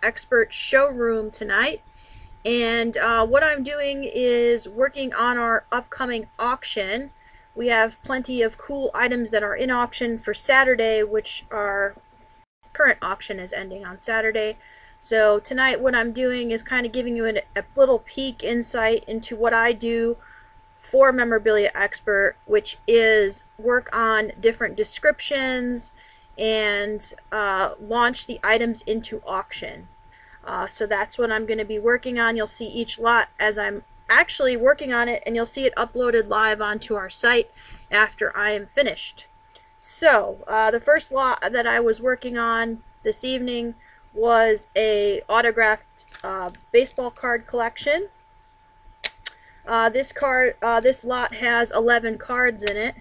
Expert showroom tonight, and what I'm doing is working on our upcoming auction. We have plenty of cool items that are in auction for Saturday, which our current auction is ending on Saturday. So tonight what I'm doing is kind of giving you a little peek insight into what I do for Memorabilia Expert, which is work on different descriptions and launch the items into auction. So that's what I'm going to be working on. You'll see each lot as I'm actually working on it, and you'll see it uploaded live onto our site after I am finished. So the first lot that I was working on this evening was a autographed baseball card collection. This lot has 11 cards in it.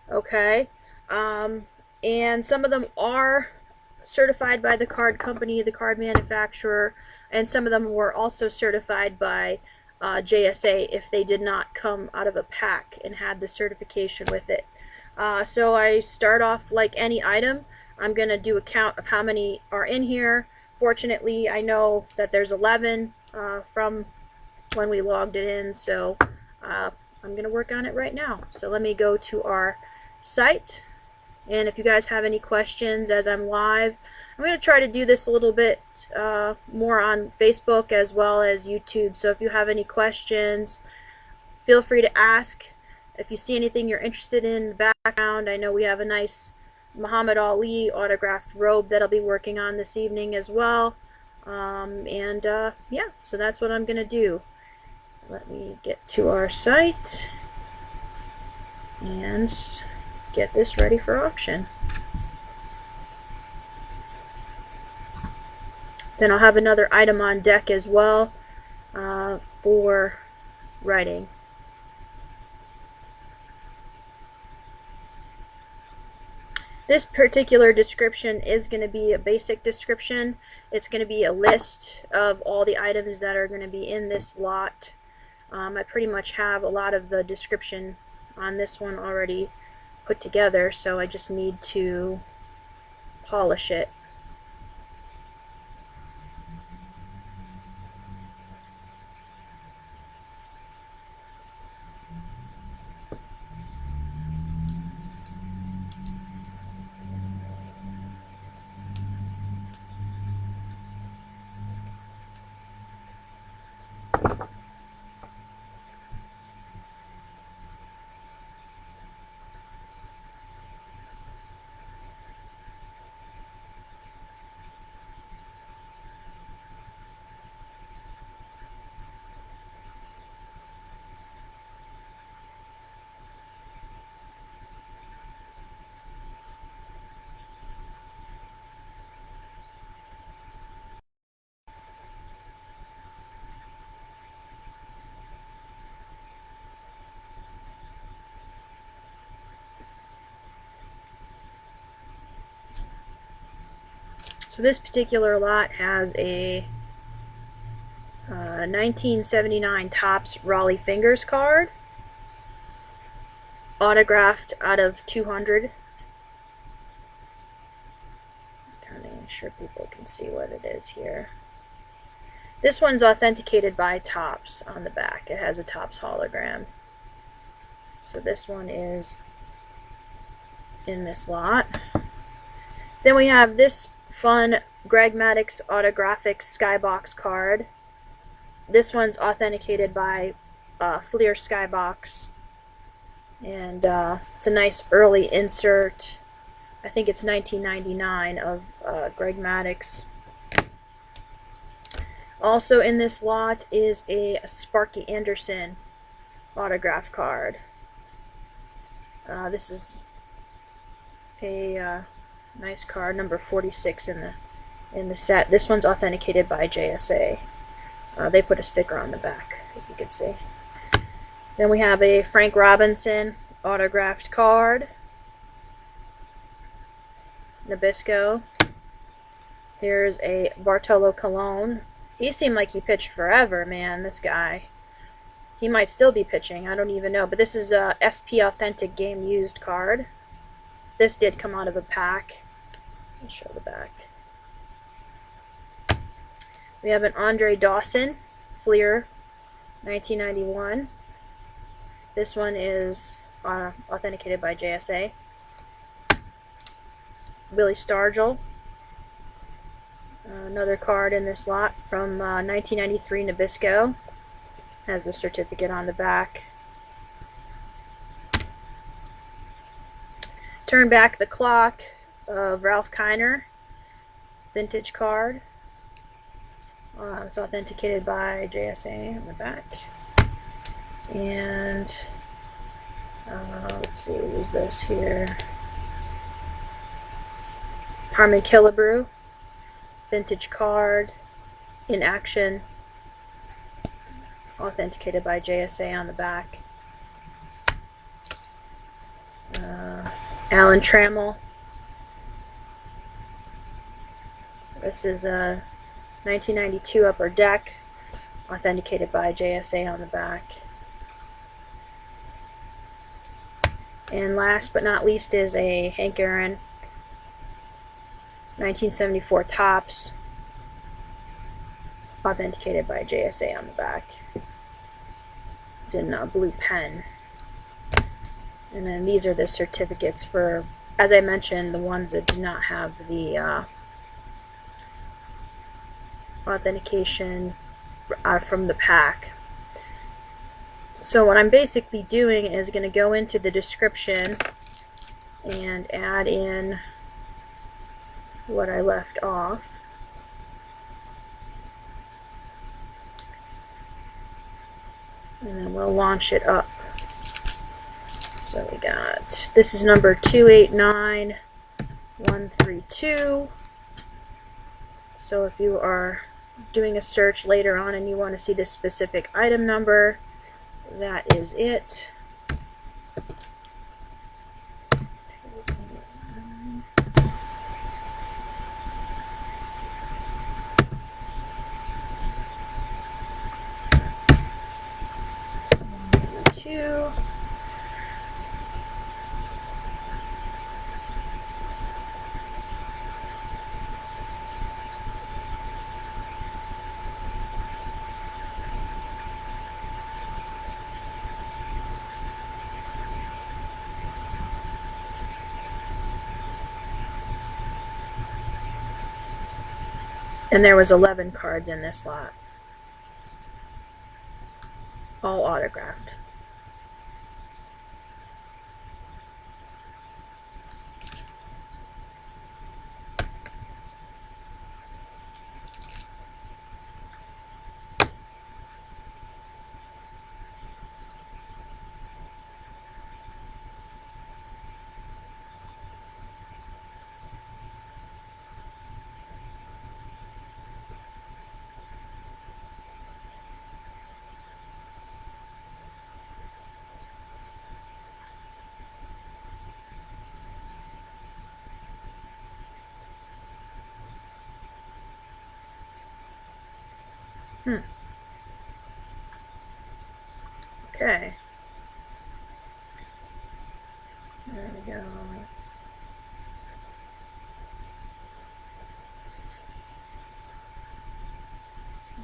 Okay, and some of them are certified by the card company, the card manufacturer, and some of them were also certified by JSA if they did not come out of a pack and had the certification with it. So I start off like any item. I'm going to do a count of how many are in here. Fortunately, I know that there's 11 from when we logged it in, so I'm going to work on it right now. So let me go to our site, and if you guys have any questions as I'm live, I'm going to try to do this a little bit more on Facebook as well as YouTube. So if you have any questions, feel free to ask. If you see anything you're interested in the background, I know we have a nice Muhammad Ali autographed robe that I'll be working on this evening as well. Yeah, so that's what I'm going to do. Let me get to our site and get this ready for auction. Then I'll have another item on deck as well for writing. This particular description is going to be a basic description. It's going to be a list of all the items that are going to be in this lot. I pretty much have a lot of the description on this one already put together, so I just need to polish it. So this particular lot has a 1979 Topps Raleigh Fingers card, autographed out of 200. Kind of make sure people can see what it is here. This one's authenticated by Topps on the back. It has a Topps hologram. So this one is in this lot. Then we have this fun Greg Maddux autographic Skybox card. This one's authenticated by Fleer Skybox, and it's a nice early insert. I think it's 1999 of Greg Maddux. Also in this lot is a Sparky Anderson autograph card. This is a nice card, number 46 in the set. This one's authenticated by JSA. They put a sticker on the back, if you can see. Then we have a Frank Robinson autographed card, Nabisco. Here's a Bartolo Colon. He seemed like he pitched forever, man, this guy. He might still be pitching, I don't even know. But this is a SP Authentic Game Used card. This did come out of a pack. I'll show the back. We have an Andre Dawson, Fleer, 1991. This one is authenticated by JSA. Billy Stargell, another card in this lot from 1993 Nabisco. Has the certificate on the back. Turn Back the Clock of Ralph Kiner, vintage card. It's authenticated by JSA on the back. And let's see, who's this here? Harmon Killebrew, vintage card, in action, authenticated by JSA on the back. Alan Trammell. This is a 1992 Upper Deck, authenticated by JSA on the back. And last but not least is a Hank Aaron 1974 Topps, authenticated by JSA on the back. It's in blue pen. And then these are the certificates for, as I mentioned, the ones that do not have the authentication from the pack. So what I'm basically doing is going to go into the description and add in what I left off. And then we'll launch it up. So we got, this is number 289132. So if you are doing a search later on and you want to see this specific item number, that is it. Two. And there was 11 cards in this lot, all autographed. Okay. There we go.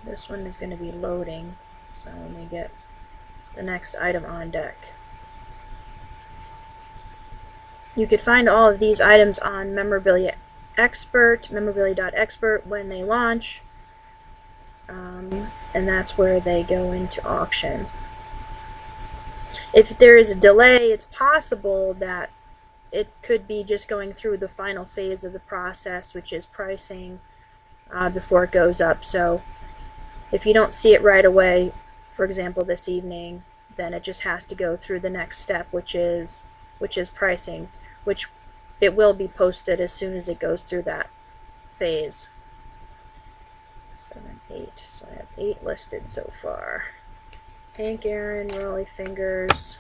This one is going to be loading, so let me get the next item on deck. You could find all of these items on Memorabilia Expert, memorabilia.expert, when they launch, and that's where they go into auction. If there is a delay, it's possible that it could be just going through the final phase of the process, which is pricing, before it goes up. So if you don't see it right away, for example this evening, then it just has to go through the next step, which is pricing, which it will be posted as soon as it goes through that phase. 7, 8. So I have 8 listed so far. Hank Aaron, Rolly Fingers,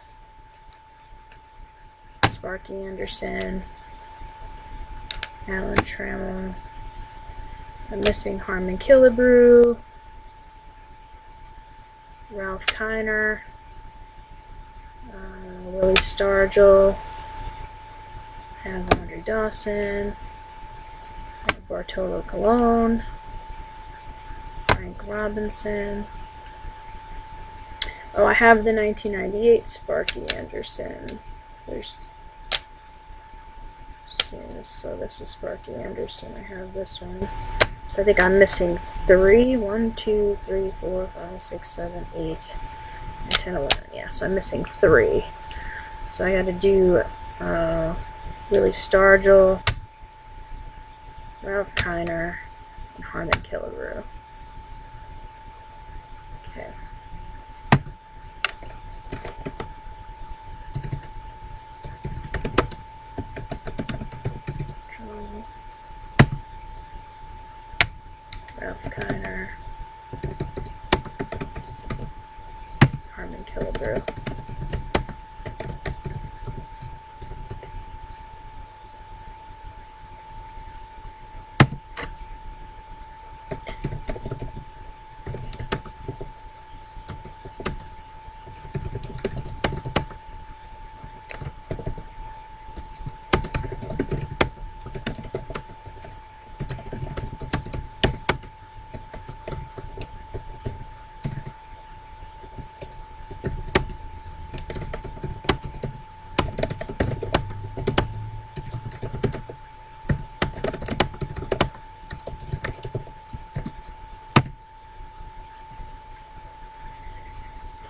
Sparky Anderson, Alan Trammell. I'm missing Harmon Killebrew, Ralph Kiner, Willie Stargell, I have Andre Dawson, I have Bartolo Colon, Frank Robinson. Oh, I have the 1998 Sparky Anderson. So this is Sparky Anderson. I have this one. So I think I'm missing 3. 1, 2, 3, 4, 5, 6, 7, 8, 9, 10, 11. Yeah, so I'm missing 3. So I got to do Willie Stargell, Ralph Kiner, and Harmon Killebrew. Okay. Ralph Kiner, Harmon Killebrew.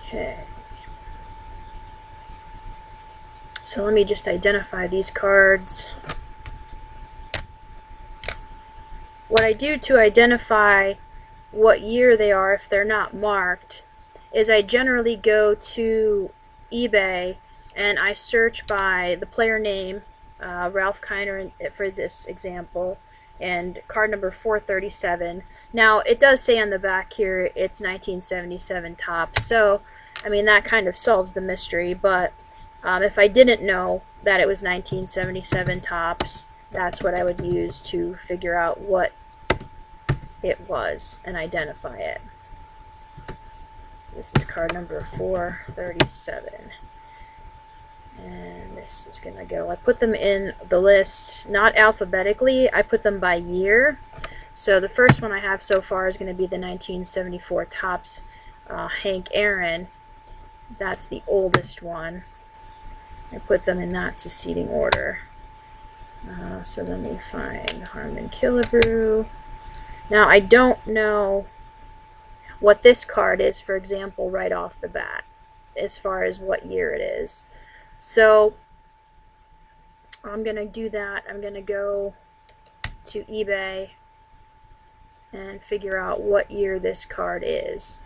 Okay. So let me just identify these cards. What I do to identify what year they are if they're not marked is I generally go to eBay and I search by the player name, Ralph Kiner for this example, and card number 437. Now it does say on the back here it's 1977 Topps, so I mean that kind of solves the mystery, but if I didn't know that it was 1977 Topps, that's what I would use to figure out what it was and identify it. So this is card number 437. And this is going to go, I put them in the list, not alphabetically, I put them by year. So the first one I have so far is going to be the 1974 Topps Hank Aaron. That's the oldest one. I put them in that succeeding order. So let me find Harmon Killebrew. Now I don't know what this card is, for example, right off the bat, as far as what year it is. So I'm going to do that. I'm going to go to eBay and figure out what year this card is.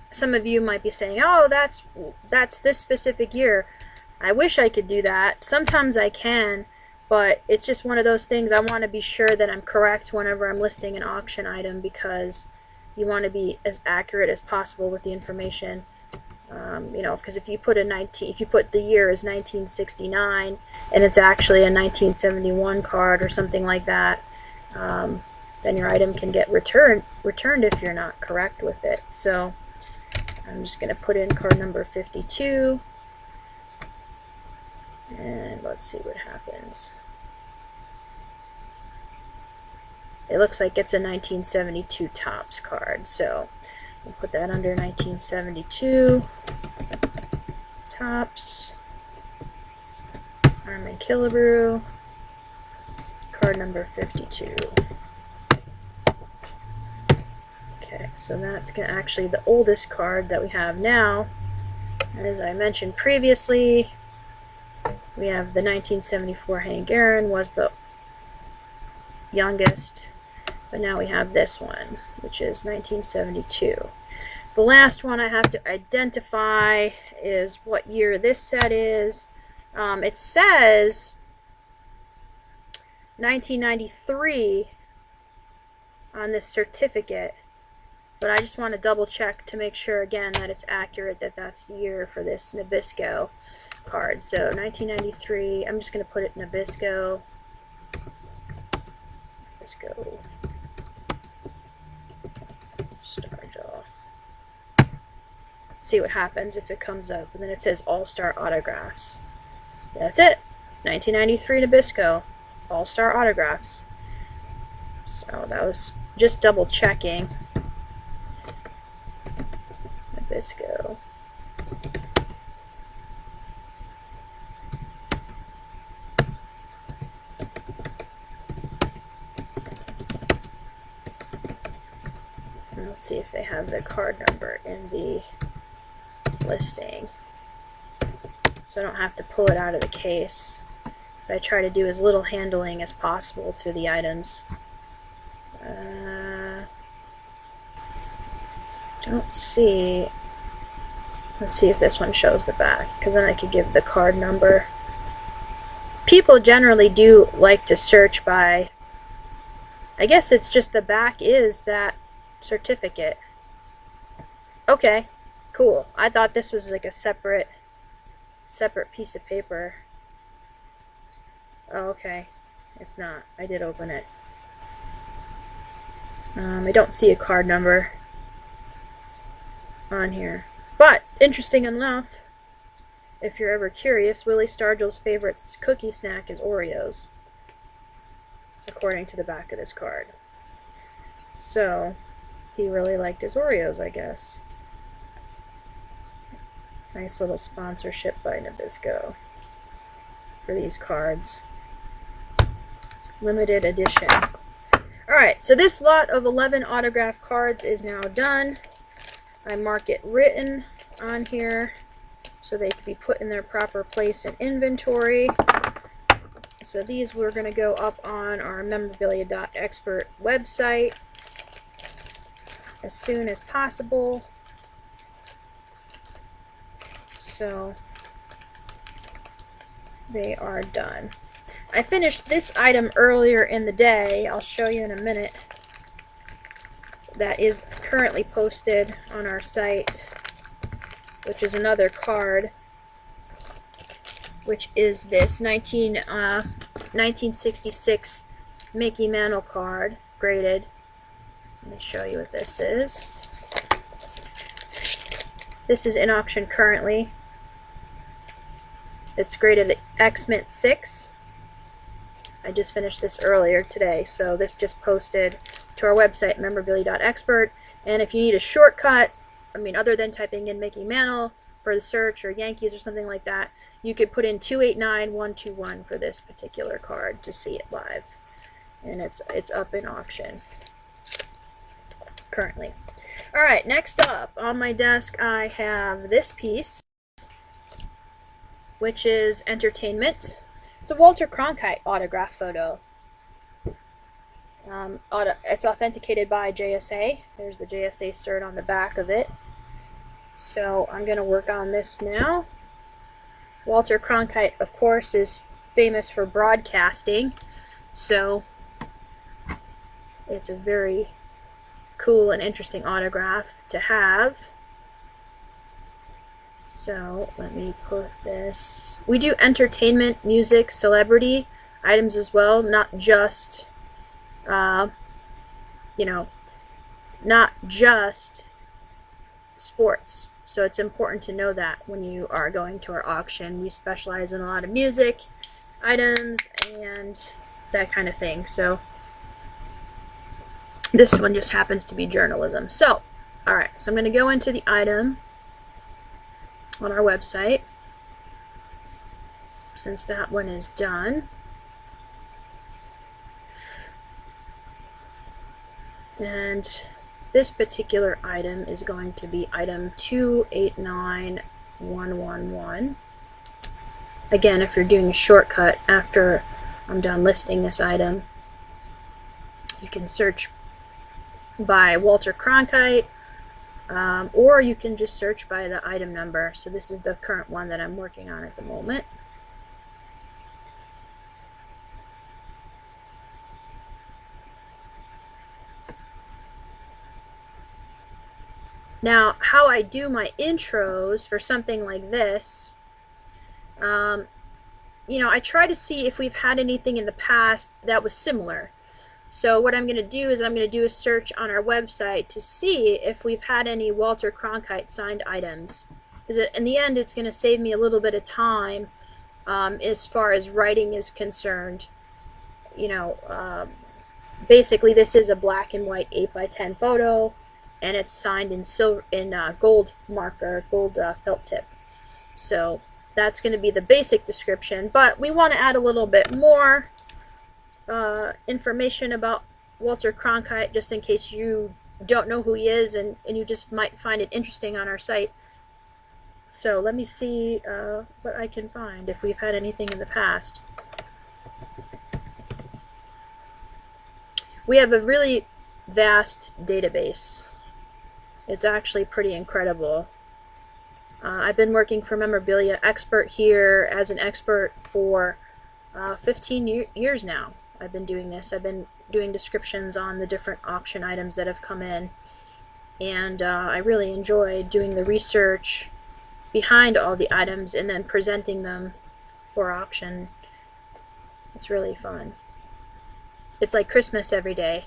Some of you might be saying, oh, that's this specific year. I wish I could do that. Sometimes I can, but it's just one of those things. I want to be sure that I'm correct whenever I'm listing an auction item, because you want to be as accurate as possible with the information. You know, because if you put the year as 1969 and it's actually a 1971 card or something like that, then your item can get returned if you're not correct with it. So I'm just going to put in card number 52, and let's see what happens. It looks like it's a 1972 Topps card, so we'll put that under 1972 Topps, Harmon Killebrew, card number 52. Okay, so that's actually the oldest card that we have now. And as I mentioned previously, we have the 1974 Hank Aaron was the youngest, but now we have this one, which is 1972. The last one I have to identify is what year this set is. It says 1993 on this certificate, but I just want to double check to make sure again that it's accurate, that that's the year for this Nabisco card. So 1993, I'm just going to put it Nabisco. Nabisco Stargell. See what happens if it comes up. And then it says All-Star Autographs. That's it. 1993 Nabisco. All-Star Autographs. So that was just double checking. Nabisco. Let's see if they have the card number in the listing, so I don't have to pull it out of the case. So I try to do as little handling as possible to the items. Don't see. Let's see if this one shows the back, because then I could give the card number. People generally do like to search by, I guess it's just the back is that certificate. Okay, cool. I thought this was like a separate piece of paper. Oh, okay. It's not. I did open it. I don't see a card number on here. But, interesting enough, if you're ever curious, Willie Stargell's favorite cookie snack is Oreos, according to the back of this card. So, he really liked his Oreos, I guess. Nice little sponsorship by Nabisco for these cards. Limited edition. Alright, so this lot of 11 autograph cards is now done. I mark it written on here so they can be put in their proper place in inventory. So these we're going to go up on our memorabilia.expert website as soon as possible. So they are done. I finished this item earlier in the day. I'll show you in a minute. That is currently posted on our site, which is another card, which is this 1966 Mickey Mantle card, graded. So let me show you what this is. This is in auction currently. It's graded X-Mint 6. I just finished this earlier today, so this just posted to our website, memorabilia.expert. And if you need a shortcut, I mean, other than typing in Mickey Mantle for the search or Yankees or something like that, you could put in 289121 for this particular card to see it live. And it's up in auction currently. All right, next up on my desk I have this piece, which is Entertainment. It's a Walter Cronkite autograph photo. It's authenticated by JSA. There's the JSA cert on the back of it. So I'm going to work on this now. Walter Cronkite, of course, is famous for broadcasting. So it's a very cool and interesting autograph to have. So let me put this. We do entertainment, music, celebrity items as well, not just not just sports. So it's important to know that when you are going to our auction. We specialize in a lot of music items and that kind of thing. So this one just happens to be journalism. So, alright, so I'm going to go into the item on our website, since that one is done. And this particular item is going to be item 289111. Again, if you're doing a shortcut after I'm done listing this item, you can search by Walter Cronkite, or you can just search by the item number. So this is the current one that I'm working on at the moment. Now, how I do my intros for something like this, I try to see if we've had anything in the past that was similar. So what I'm going to do is I'm going to do a search on our website to see if we've had any Walter Cronkite signed items. Because in the end, it's going to save me a little bit of time as far as writing is concerned. basically this is a black and white 8x10 photo, and it's signed in silver, in gold marker, gold felt tip. So that's going to be the basic description, but we want to add a little bit more information about Walter Cronkite, just in case you don't know who he is and you just might find it interesting on our site. So let me see what I can find, if we've had anything in the past. We have a really vast database. It's actually pretty incredible. I've been working for Memorabilia Expert here as an expert for 15 years now. I've been doing this. I've been doing descriptions on the different auction items that have come in, and I really enjoy doing the research behind all the items and then presenting them for auction. It's really fun. It's like Christmas every day,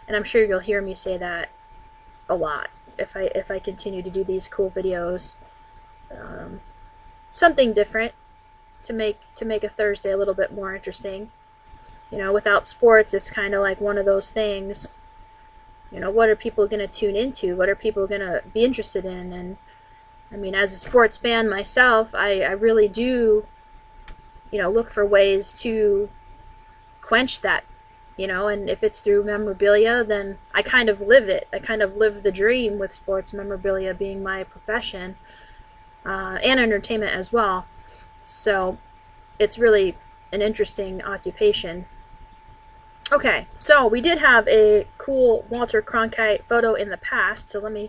and I'm sure you'll hear me say that a lot if I continue to do these cool videos. Something different to make a Thursday a little bit more interesting. You know, without sports, it's kind of like one of those things. You know, what are people going to tune into? What are people going to be interested in? And I mean, as a sports fan myself, I really do, you know, look for ways to quench that, you know, and if it's through memorabilia, then I kind of live it. I kind of live the dream with sports memorabilia being my profession, and entertainment as well. So it's really an interesting occupation. Okay, so we did have a cool Walter Cronkite photo in the past, so I'm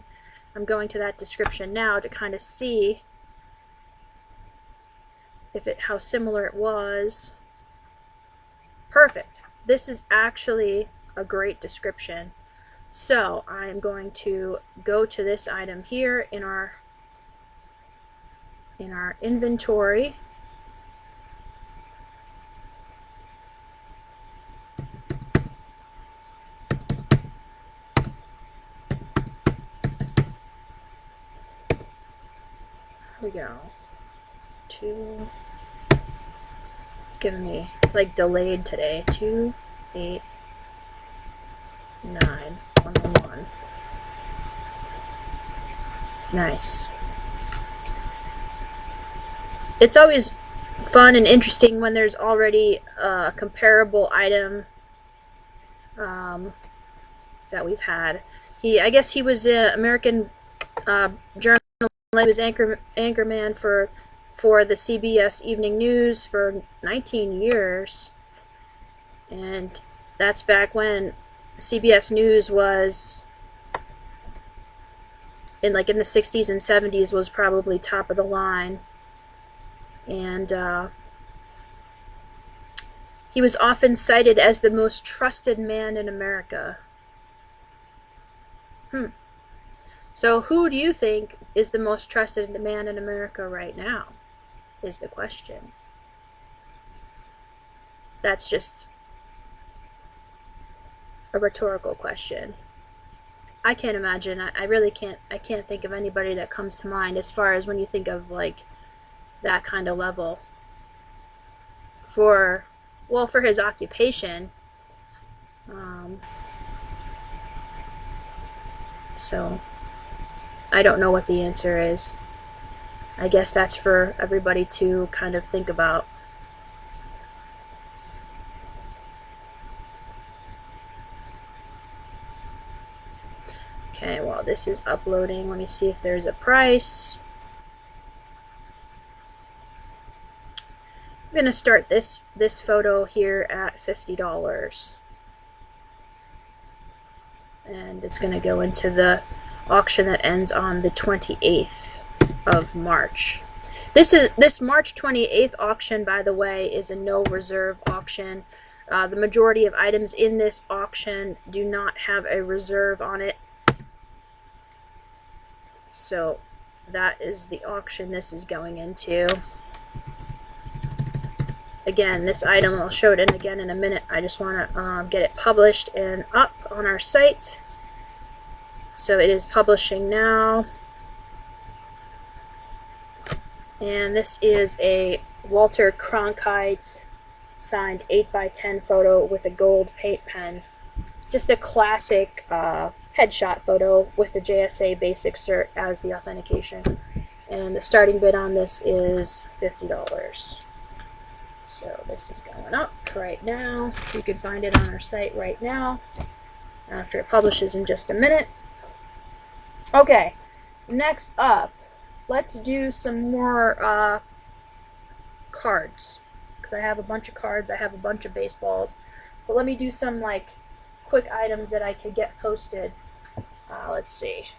going to that description now to kind of see how similar it was. Perfect. This is actually a great description. So I'm going to go to this item here in our inventory. Here we go. It's giving me, it's like delayed today. 28911. Nice. It's always fun and interesting when there's already a comparable item that we've had. I guess he was an American journalist. He was anchorman for the CBS Evening News for 19 years, and that's back when CBS News was in the 60s and 70s, was probably top of the line. And he was often cited as the most trusted man in America. So who do you think is the most trusted man in America right now, is the question. That's just a rhetorical question. I can't imagine. I really can't. I can't think of anybody that comes to mind as far as when you think of like that kind of level. For his occupation. So I don't know what the answer is. I guess that's for everybody to kind of think about. Okay, while this is uploading, let me see if there's a price. I'm going to start this photo here at $50. And it's going to go into the auction that ends on the 28th of March. This March 28th auction, by the way, is a no reserve auction. The majority of items in this auction do not have a reserve on it. So that is the auction this is going into. Again, this item, I'll show it again in a minute. I just want to get it published and up on our site. So it is publishing now. And this is a Walter Cronkite signed 8x10 photo with a gold paint pen. just a classic headshot photo with the JSA basic cert as the authentication. And the starting bid on this is $50. So this is going up right now. You can find it on our site right now after it publishes in just a minute. Okay, next up, let's do some more cards, because I have a bunch of cards, I have a bunch of baseballs, but let me do some like quick items that I could get posted. Let's see.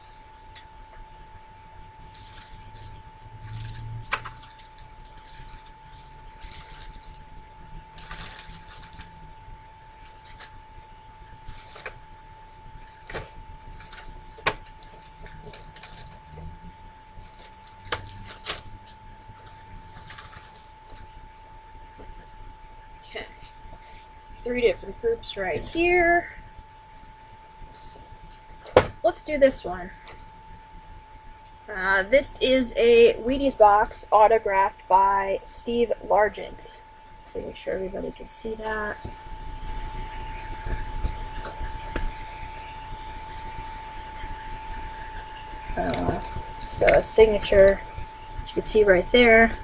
Okay, 3 different groups right here. Let's do this one. This is a Wheaties box autographed by Steve Largent. Let's make sure everybody can see that. So a signature, you can see right there.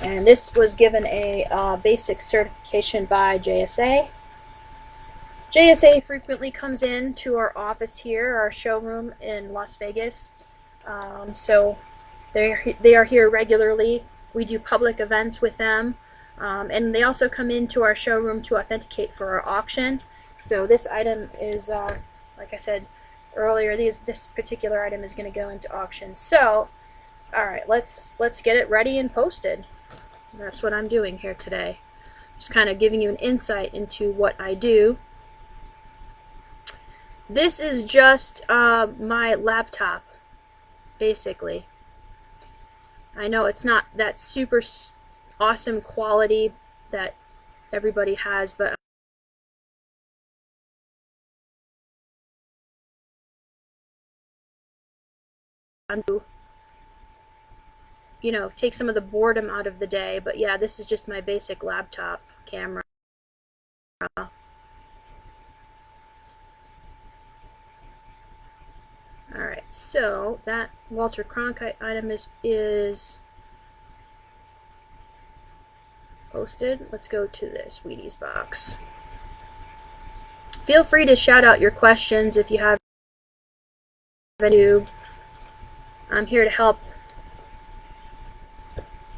And this was given a basic certification by JSA. JSA frequently comes in to our office here, our showroom in Las Vegas. So they are here regularly. We do public events with them. And they also come into our showroom to authenticate for our auction. So this item is, like I said earlier, this particular item is going to go into auction. So, all right, let's get it ready and posted. And that's what I'm doing here today. Just kind of giving you an insight into what I do. This is just my laptop, basically. I know it's not that super awesome quality that everybody has, but I'm, you know, take some of the boredom out of the day. But yeah, this is just my basic laptop camera. Alright, so that Walter Cronkite item is posted. Let's go to this Wheaties box. Feel free to shout out your questions if you have any. I'm here to help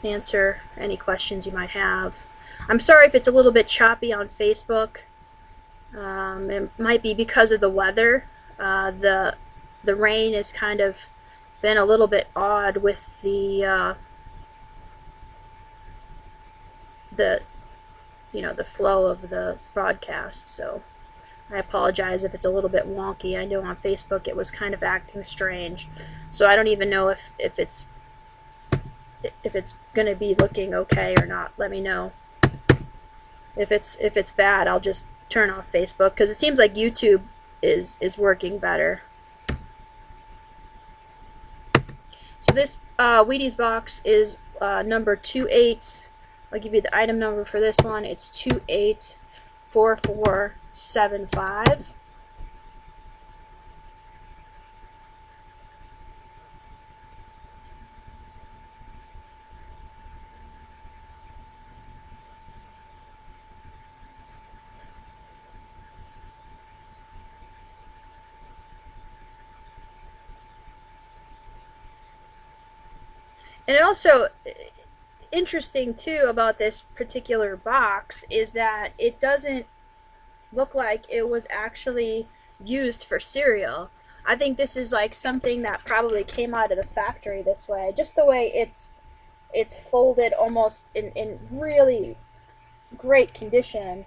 answer any questions you might have. I'm sorry if it's a little bit choppy on Facebook. It might be because of the weather. The rain has kind of been a little bit odd with the you know, the flow of the broadcast. So I apologize if it's a little bit wonky. I know on Facebook it was kind of acting strange. So I don't even know if it's going to be looking okay or not. Let me know. If it's bad, I'll just turn off Facebook, because it seems like YouTube is working better. So this Wheaties box is number 28. I'll give you the item number for this one. It's 284475. And also, interesting too about this particular box is that it doesn't look like it was actually used for cereal. I think this is like something that probably came out of the factory this way. Just the way it's folded almost in really great condition.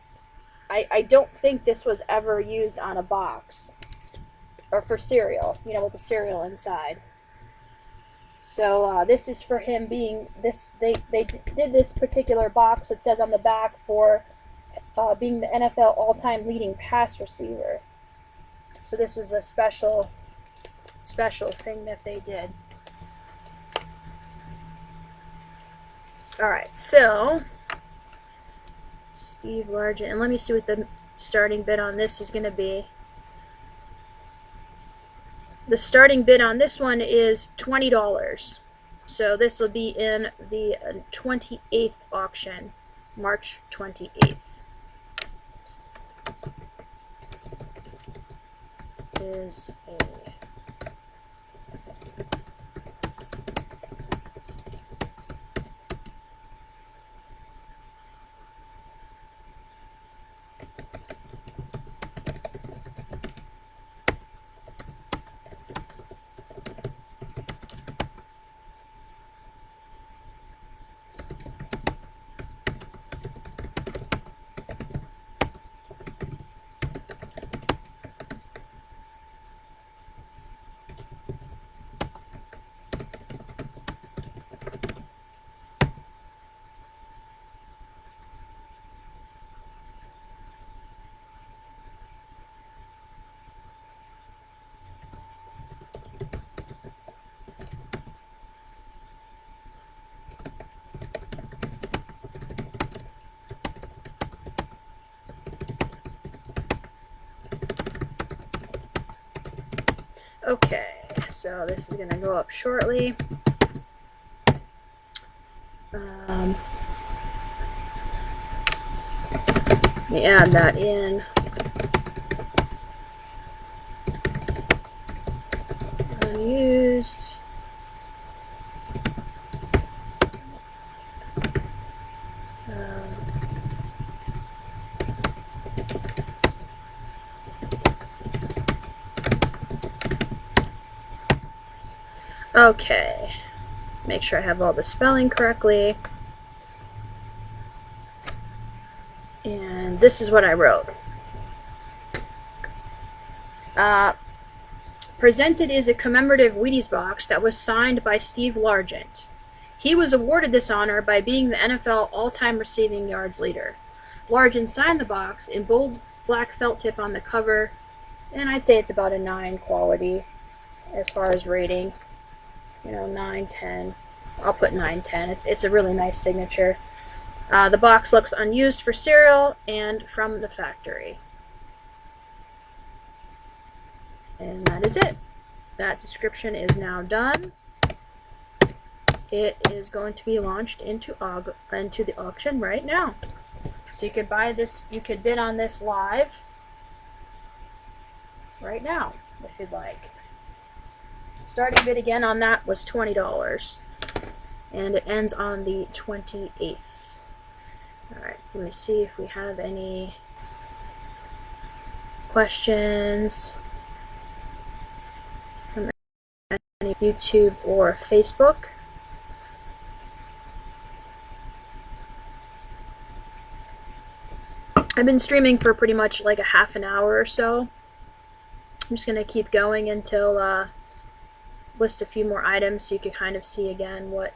I don't think this was ever used on a box or for cereal, you know, with the cereal inside. So this is for him being this. They did this particular box. It says on the back for being the NFL all-time leading pass receiver. So this was a special thing that they did. All right, so Steve Largent, and let me see what the starting bid on this is going to be. The starting bid on this one is $20. So this will be in the 28th auction, March 28th. Is a okay, so this is going to go up shortly. Let me add that in. Unused. Okay, make sure I have all the spelling correctly. And this is what I wrote. Presented is a commemorative Wheaties box that was signed by Steve Largent. He was awarded this honor by being the NFL all-time receiving yards leader. Largent signed the box in bold black felt tip on the cover, and I'd say it's about a 9 quality as far as rating. You know, 9, 10. I'll put 9, 10. It's a really nice signature. The box looks unused for cereal and from the factory. And that is it. That description is now done. It is going to be launched into the auction right now. So you could buy this, you could bid on this live right now if you'd like. Starting bid again on that was $20, and it ends on the 28th. Alright, let me see if we have any questions from any YouTube or Facebook. I've been streaming for pretty much like a half an hour or so. I'm just going to keep going until list a few more items so you can kind of see again what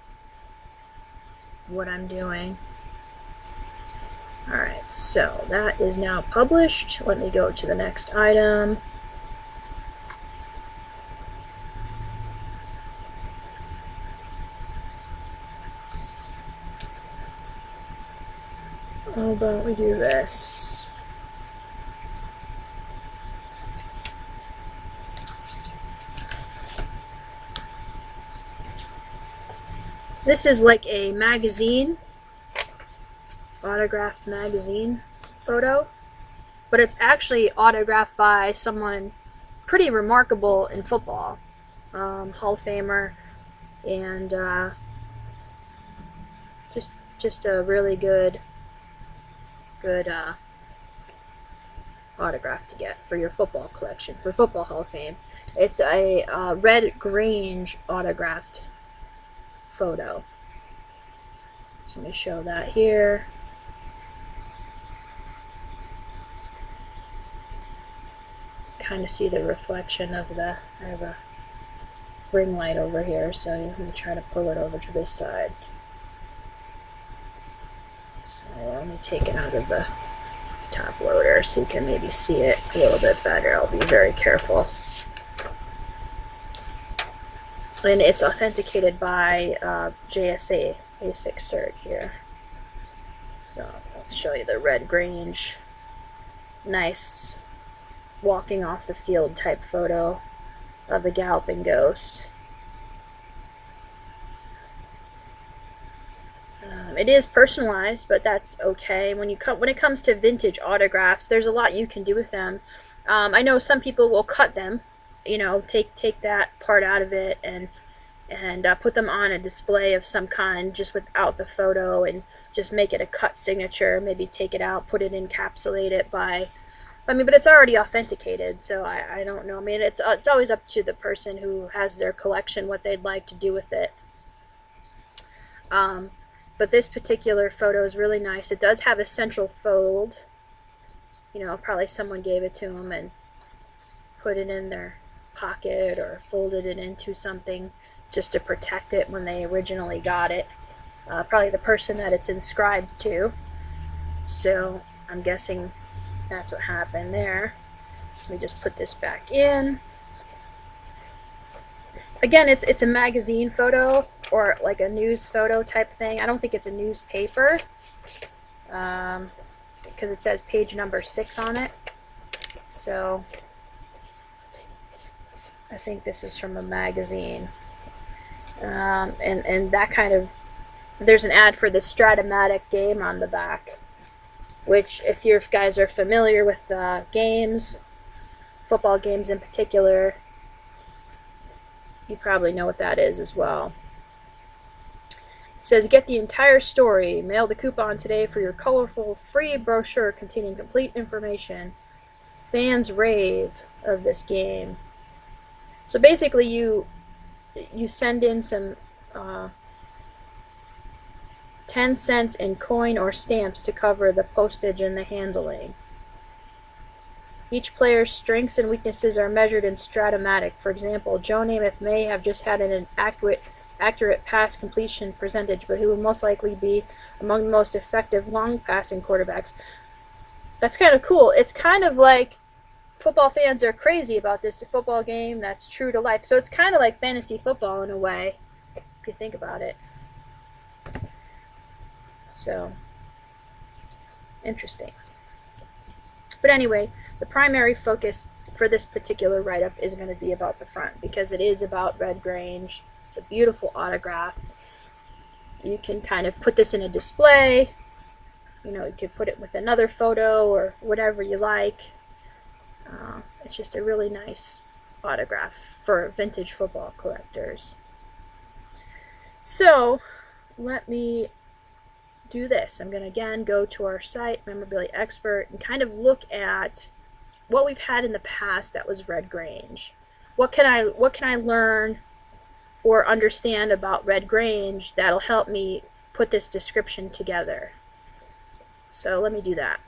I'm doing. Alright, so that is now published. Let me go to the next item. How about we do this? This is like a magazine, autographed magazine photo, but it's actually autographed by someone pretty remarkable in football, Hall of Famer, and just a really good autograph to get for your football collection, for Football Hall of Fame. It's a Red Grange autographed photo. So let me show that here. Kind of see the reflection of I have a ring light over here, so I'm going to try to pull it over to this side. So let me take it out of the top loader so you can maybe see it a little bit better. I'll be very careful. And it's authenticated by JSA basic cert here. So I'll show you the Red Grange, nice walking off the field type photo. of the Galloping Ghost. It is personalized, but that's okay. When it comes to vintage autographs, there's a lot you can do with them. I know some people will cut them, take that part out of it and put them on a display of some kind just without the photo and just make it a cut signature. Maybe take it out, put it, encapsulate it by. But it's already authenticated, so I don't know. It's always up to the person who has their collection what they'd like to do with it. But this particular photo is really nice. It does have a central fold. Probably someone gave it to them and put it in their pocket or folded it into something just to protect it when they originally got it. Probably the person that it's inscribed to. So I'm guessing that's what happened there. So let me just put this back in. Again, it's a magazine photo or like a news photo type thing. I don't think it's a newspaper because it says page number 6 on it. So I think this is from a magazine. And that kind of, there's an ad for the Stratomatic game on the back, which if you guys are familiar with games, football games in particular, you probably know what that is as well. It says, get the entire story. Mail the coupon today for your colorful free brochure containing complete information. Fans rave of this game. So basically you send in some 10 cents in coin or stamps to cover the postage and the handling. Each player's strengths and weaknesses are measured in Stratomatic. For example, Joe Namath may have just had an accurate pass completion percentage, but he will most likely be among the most effective long-passing quarterbacks. That's kind of cool. It's kind of like football fans are crazy about this football game that's true to life. So it's kind of like fantasy football in a way, if you think about it. So, interesting. But anyway, the primary focus for this particular write-up is going to be about the front because it is about Red Grange. It's a beautiful autograph. You can kind of put this in a display. You could put it with another photo or whatever you like. It's just a really nice autograph for vintage football collectors. So, let me do this. I'm going to again go to our site, Memorabilia Expert, and kind of look at what we've had in the past that was Red Grange. What can I learn or understand about Red Grange that'll help me put this description together? So let me do that.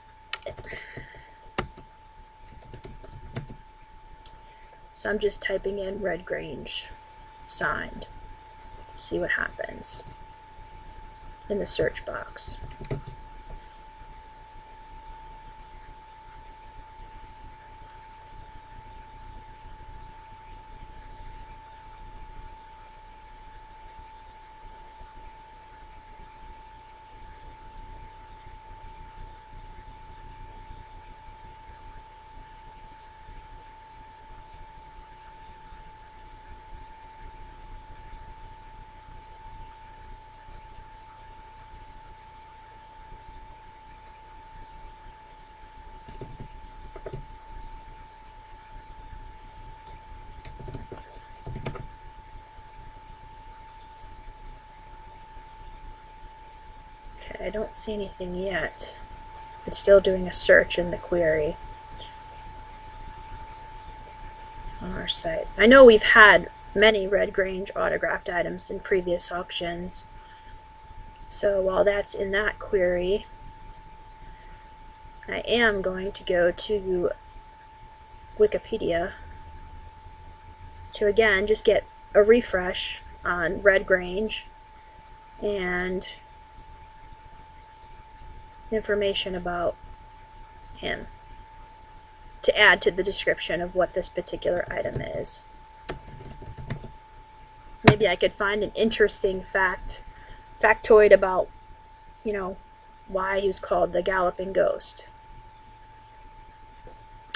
So I'm just typing in Red Grange signed to see what happens in the search box. Okay, I don't see anything yet. It's still doing a search in the query on our site. I know we've had many Red Grange autographed items in previous auctions. So while that's in that query, I am going to go to Wikipedia to again just get a refresh on Red Grange and information about him to add to the description of what this particular item is. Maybe I could find an interesting factoid about, why he was called the Galloping Ghost.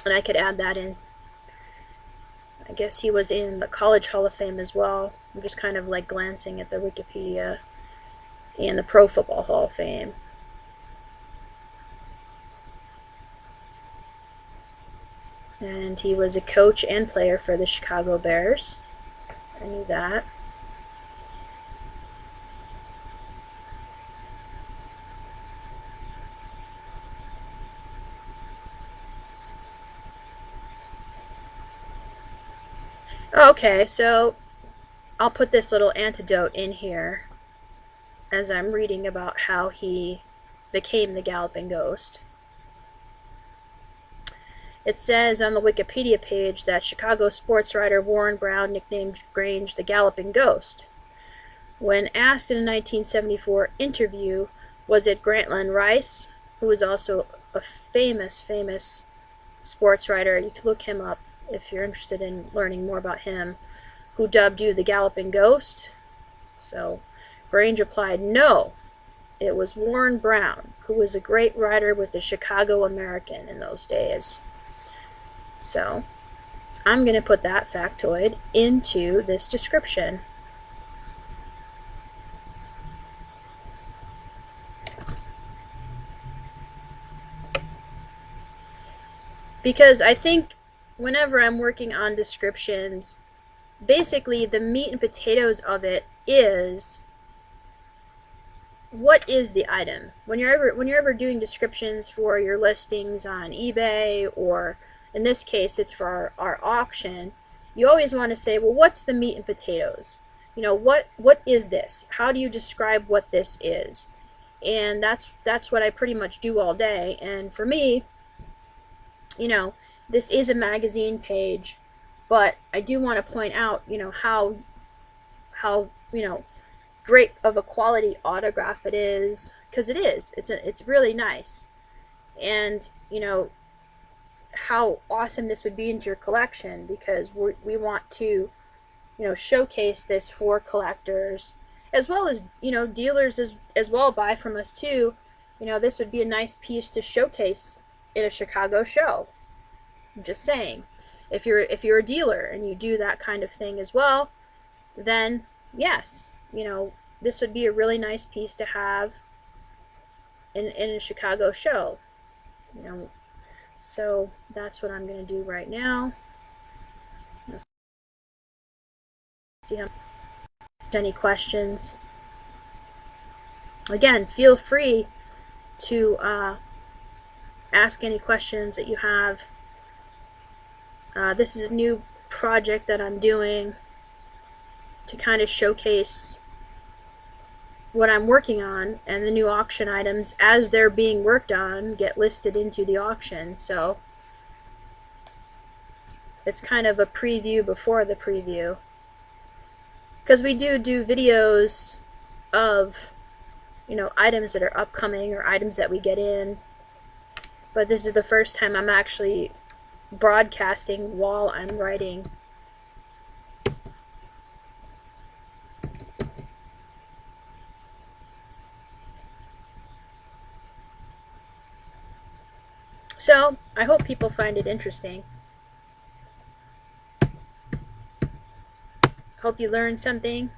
And I could add that in. I guess he was in the College Hall of Fame as well. I'm just kind of like glancing at the Wikipedia, and the Pro Football Hall of Fame. And he was a coach and player for the Chicago Bears. I knew that. Okay, so I'll put this little anecdote in here as I'm reading about how he became the Galloping Ghost. It says on the Wikipedia page that Chicago sports writer Warren Brown nicknamed Grange the Galloping Ghost. When asked in a 1974 interview, was it Grantland Rice, who was also a famous sports writer, you can look him up if you're interested in learning more about him, who dubbed you the Galloping Ghost? So Grange replied, no, it was Warren Brown, who was a great writer with the Chicago American in those days. So I'm going to put that factoid into this description. Because I think whenever I'm working on descriptions, basically the meat and potatoes of it is, what is the item? When you're ever doing descriptions for your listings on eBay, or in this case it's for our auction, you always want to say, well, what's the meat and potatoes? You know, what is this? How do you describe what this is? And that's what I pretty much do all day. And for me, you know, this is a magazine page, but I do want to point out, you know, how you know, great of a quality autograph it is, because it is. It's really nice. And, you know, how awesome this would be into your collection, because we want to, you know, showcase this for collectors, as well as, you know, dealers as well buy from us too. You know, this would be a nice piece to showcase in a Chicago show. I'm just saying, if you're a dealer and you do that kind of thing as well, then yes, you know, this would be a really nice piece to have in a Chicago show. You know, so that's what I'm going to do right now. Let's see how any questions. Again, feel free to ask any questions that you have. This is a new project that I'm doing to kind of showcase what I'm working on, and the new auction items as they're being worked on get listed into the auction. So it's kind of a preview before the preview, because we do videos of, you know, items that are upcoming or items that we get in, but this is the first time I'm actually broadcasting while I'm writing. So I hope people find it interesting. Hope you learned something.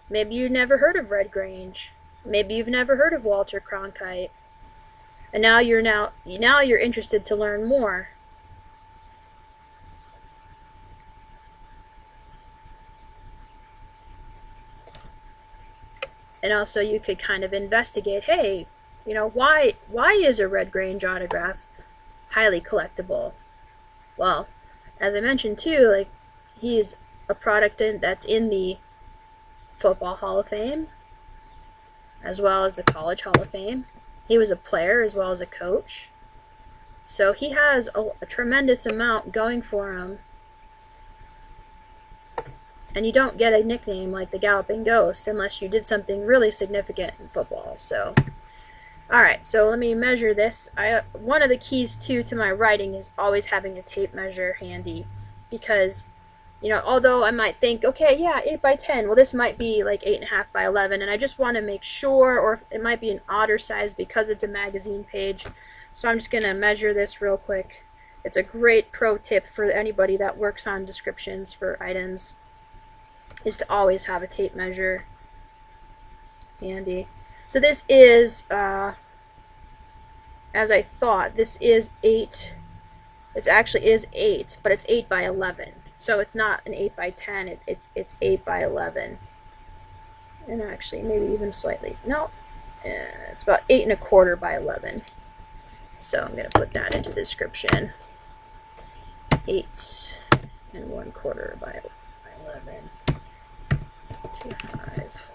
Maybe you've never heard of Red Grange. Maybe you've never heard of Walter Cronkite. And now you're interested to learn more. And also you could kind of investigate, hey, you know, why is a Red Grange autograph highly collectible? Well, as I mentioned too, like, he's a product that's in the Football Hall of Fame, as well as the College Hall of Fame. He was a player as well as a coach. So he has a tremendous amount going for him. And you don't get a nickname like the Galloping Ghost unless you did something really significant in football. So, alright, so let me measure this. One of the keys too to my writing is always having a tape measure handy, because, you know, although I might think, okay, yeah, 8 by 10, well, this might be like 8.5 by 11, and I just want to make sure, or it might be an odder size because it's a magazine page. So I'm just going to measure this real quick It's a great pro tip for anybody that works on descriptions for items, is to always have a tape measure handy. So this is, as I thought, this is 8. It actually is 8, but it's 8 by 11. So it's not an 8 by 10. It's 8 by 11. And actually, maybe even slightly. No, it's about 8 1/4 by 11. So I'm going to put that into the description. 8 1/4 by 11. 25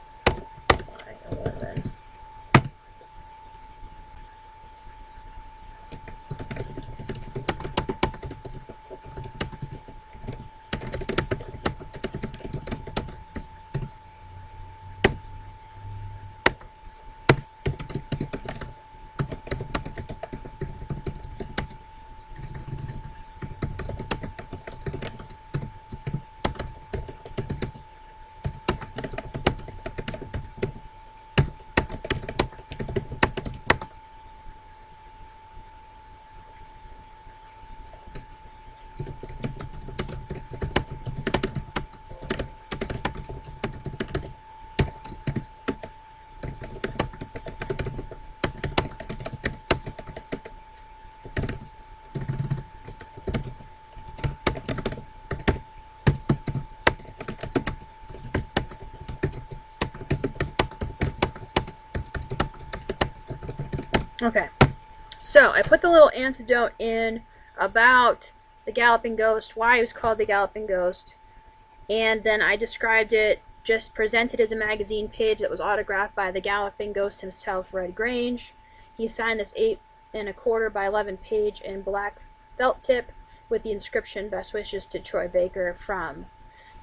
by 11. Okay, so I put the little anecdote in about the Galloping Ghost, why it was called the Galloping Ghost, and then I described it, just presented as a magazine page that was autographed by the Galloping Ghost himself, Red Grange. He signed this 8 1/4 by 11 page in black felt tip with the inscription, "Best wishes to Troy Baker from."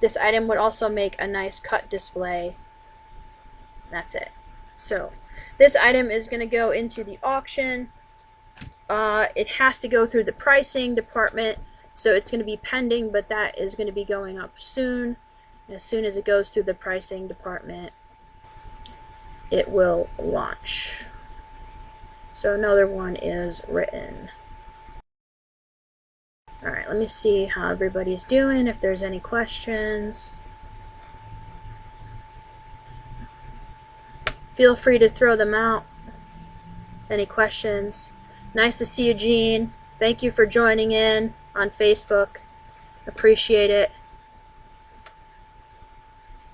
This item would also make a nice cut display. That's it. So this item is going to go into the auction. It has to go through the pricing department, so it's going to be pending, but that is going to be going up soon. As soon as it goes through the pricing department, it will launch. So another one is written. Alright, let me see how everybody's doing, if there's any questions. Feel free to throw them out. Any questions? Nice to see you, Gene. Thank you for joining in on Facebook. Appreciate it.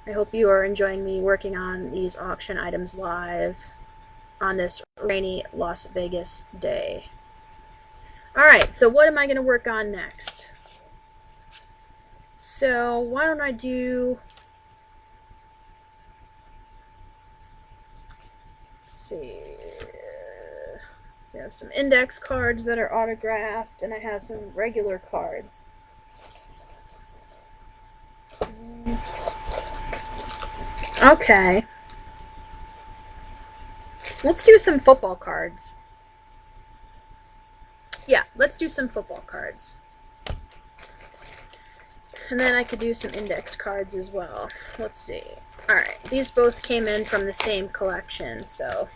I hope you are enjoying me working on these auction items live on this rainy Las Vegas day. Alright, so what am I going to work on next? So why don't I do... Let's see... We have some index cards that are autographed, and I have some regular cards. Okay. Let's do some football cards. Yeah, let's do some football cards. And then I could do some index cards as well. Let's see. Alright, these both came in from the same collection, so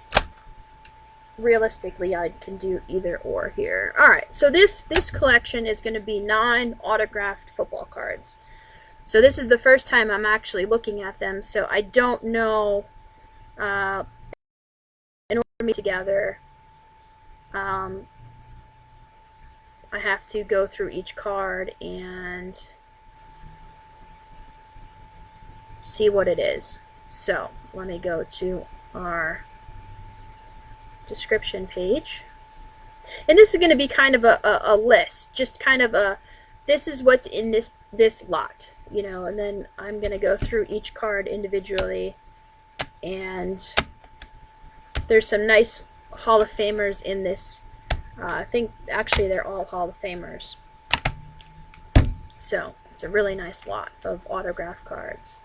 realistically I can do either or here. Alright, so this collection is going to be 9 autographed football cards. So this is the first time I'm actually looking at them, so I don't know, in order to put together, I have to go through each card and see what it is. So let me go to our description page, and this is going to be kind of a list, just kind of a, this is what's in this lot, you know, and then I'm going to go through each card individually, and there's some nice Hall of Famers in this. I think actually they're all Hall of Famers, so it's a really nice lot of autograph cards.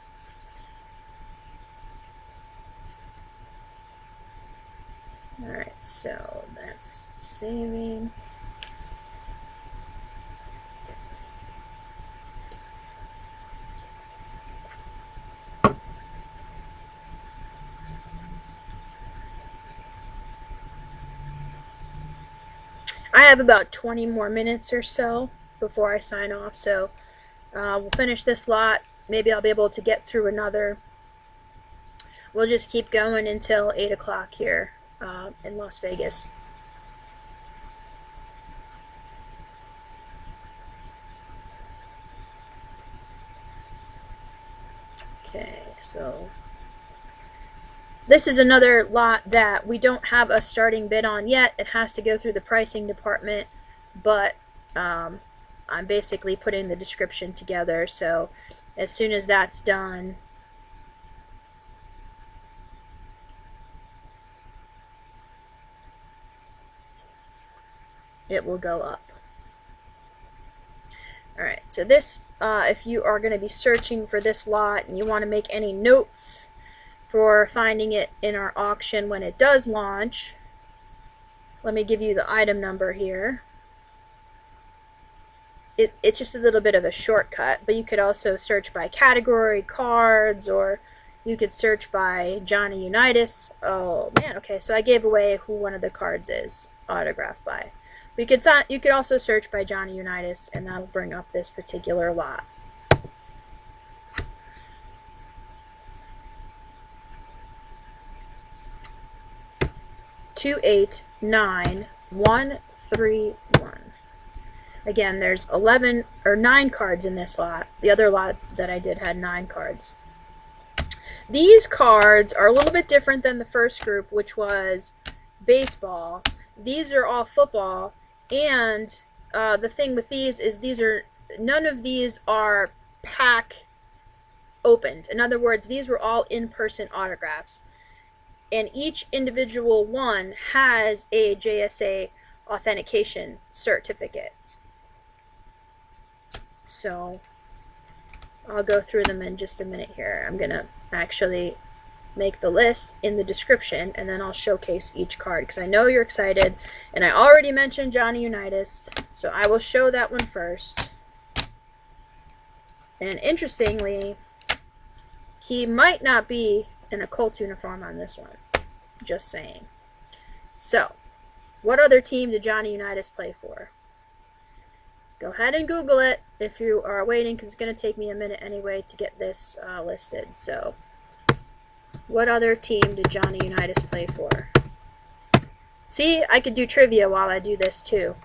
Alright, so that's saving. I have about 20 more minutes or so before I sign off, so we'll finish this lot. Maybe I'll be able to get through another. We'll just keep going until 8 o'clock here in Las Vegas. Okay, so this is another lot that we don't have a starting bid on yet. It has to go through the pricing department, but I'm basically putting the description together, so as soon as that's done, it will go up. Alright, so this, if you are going to be searching for this lot and you want to make any notes for finding it in our auction when it does launch, let me give you the item number here. It's just a little bit of a shortcut, but you could also search by category, cards, or you could search by Johnny Unitas. Oh man, okay, so I gave away who one of the cards is autographed by. You could also search by Johnny Unitas, and that'll bring up this particular lot. $289,131. Again, there's 11 or 9 cards in this lot. The other lot that I did had 9 cards. These cards are a little bit different than the first group, which was baseball. These are all football, and the thing with these is none of these are pack opened. In other words, these were all in-person autographs, and each individual one has a JSA authentication certificate. So I'll go through them in just a minute here. I'm gonna actually make the list in the description, and then I'll showcase each card because I know you're excited, and I already mentioned Johnny Unitas, so I will show that one first. And interestingly, he might not be in a Colts uniform on this one, just saying. So what other team did Johnny Unitas play for? Go ahead and Google it if you are waiting, because it's going to take me a minute anyway to get this listed. So what other team did Johnny Unitas play for? See, I could do trivia while I do this too.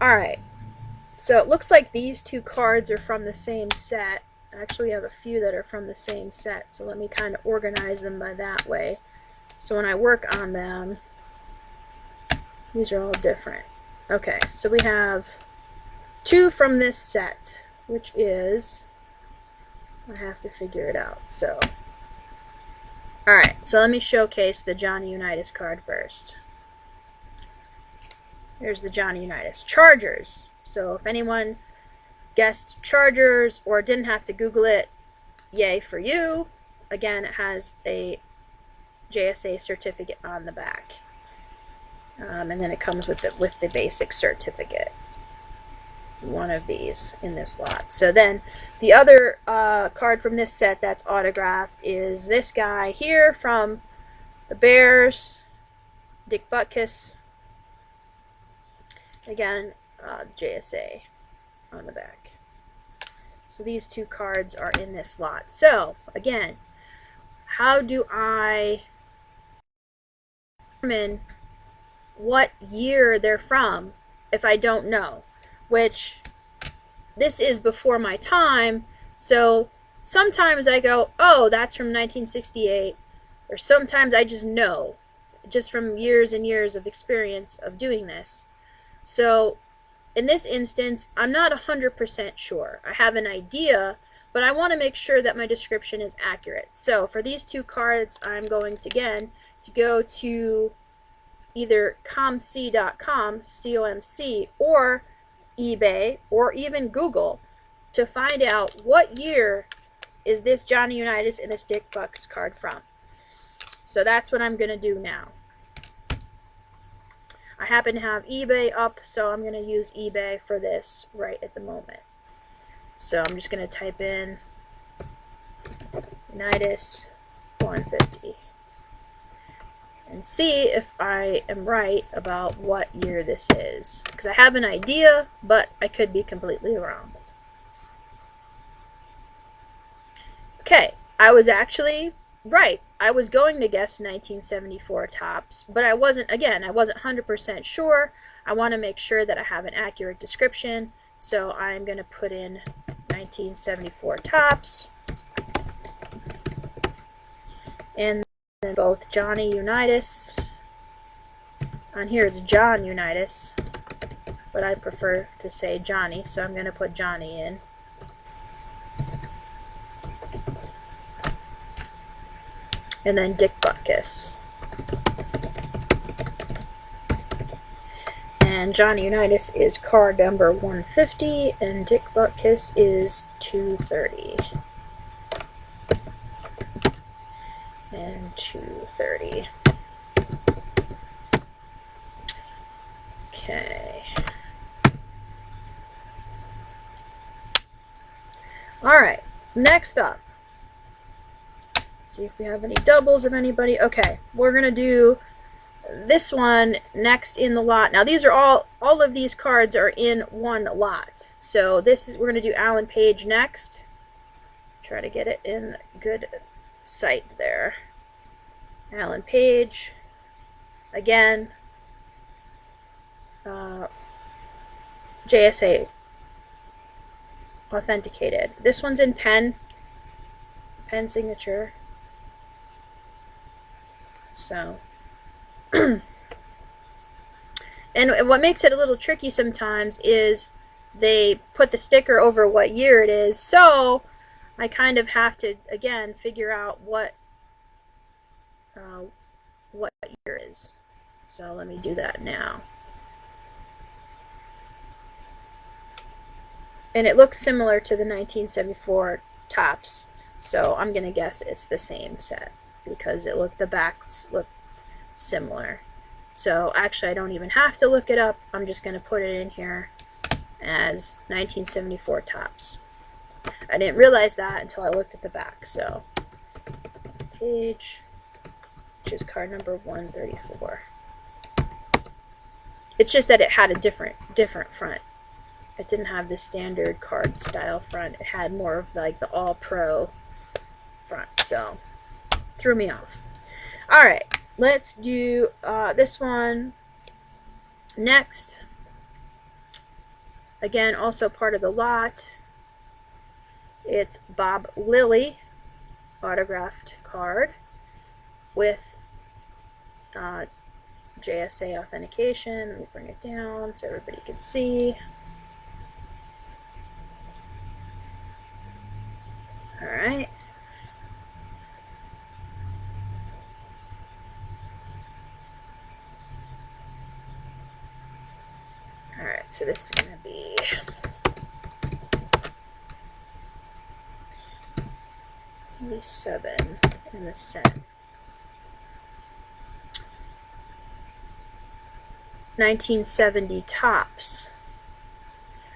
Alright, so it looks like these 2 cards are from the same set. Actually, we have a few that are from the same set, so let me kind of organize them by that way. So when I work on them, these are all different. Okay, so we have 2 from this set, which is, I have to figure it out. So, alright, so let me showcase the Johnny Unitas card first. Here's the Johnny Unitas. Chargers. So if anyone guessed Chargers or didn't have to Google it, yay for you. Again, it has a JSA certificate on the back. And then it comes with the basic certificate. One of these in this lot. So then the other card from this set that's autographed is this guy here from the Bears, Dick Butkus. Again, JSA on the back. So these 2 cards are in this lot. So again, how do I determine what year they're from if I don't know? Which, this is before my time, so sometimes I go, oh, that's from 1968, or sometimes I just know, just from years and years of experience of doing this. So in this instance, I'm not 100% sure. I have an idea, but I want to make sure that my description is accurate. So for these 2 cards, I'm going to, again, to go to either COMC.com, COMC, or eBay, or even Google to find out what year is this Johnny Unitas and this Dick Butkus card from. So that's what I'm going to do now. I happen to have eBay up, so I'm going to use eBay for this right at the moment. So I'm just going to type in Unitas 150. and see if I am right about what year this is. Because I have an idea, but I could be completely wrong. Okay, I was actually right. I was going to guess 1974 tops, but I wasn't 100% sure. I want to make sure that I have an accurate description, so I'm going to put in 1974 tops. And then both Johnny Unitas. On here it's John Unitas, but I prefer to say Johnny, so I'm going to put Johnny in. And then Dick Butkus. And Johnny Unitas is card number 150, and Dick Butkus is 230. And 230. Okay. Alright, next up. Let's see if we have any doubles of anybody. Okay, we're going to do this one next in the lot. Now these are all of these cards are in one lot. So we're going to do Alan Page next. Try to get it in good sight there. Alan Page. Again. JSA authenticated. This one's in pen signature. So, and what makes it a little tricky sometimes is they put the sticker over what year it is, so I kind of have to, again, figure out what year it is. So let me do that now. And it looks similar to the 1974 tops, so I'm going to guess it's the same set because the backs look similar. So actually I don't even have to look it up. I'm just going to put it in here as 1974 tops. I didn't realize that until I looked at the back. So Page, which is card number 134. It's just that it had a different front. It didn't have the standard card style front. It had more of like the all-pro front, so threw me off. Alright, let's do this one next. Again, also part of the lot. It's Bob Lilly autographed card with JSA authentication. Let me bring it down so everybody can see. Alright. Alright, so this is going to be E7 in the set. 1970 tops.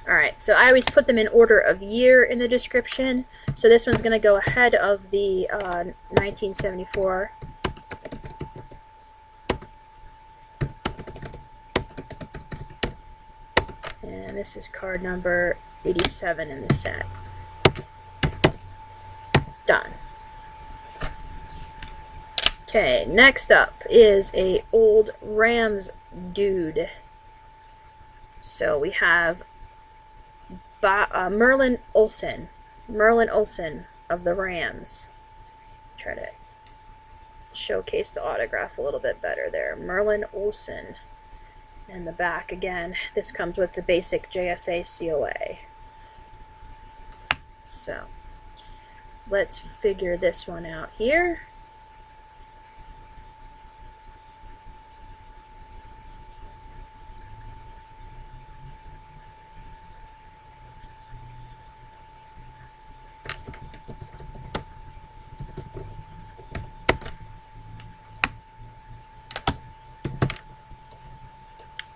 Alright, so I always put them in order of year in the description. So this one's going to go ahead of the 1974. And this is card number 87 in the set. Done. Okay, next up is a old Rams dude. So we have Merlin Olsen of the Rams. Try to showcase the autograph a little bit better there. Merlin Olsen. And the back, again, this comes with the basic JSA COA. So, let's figure this one out here.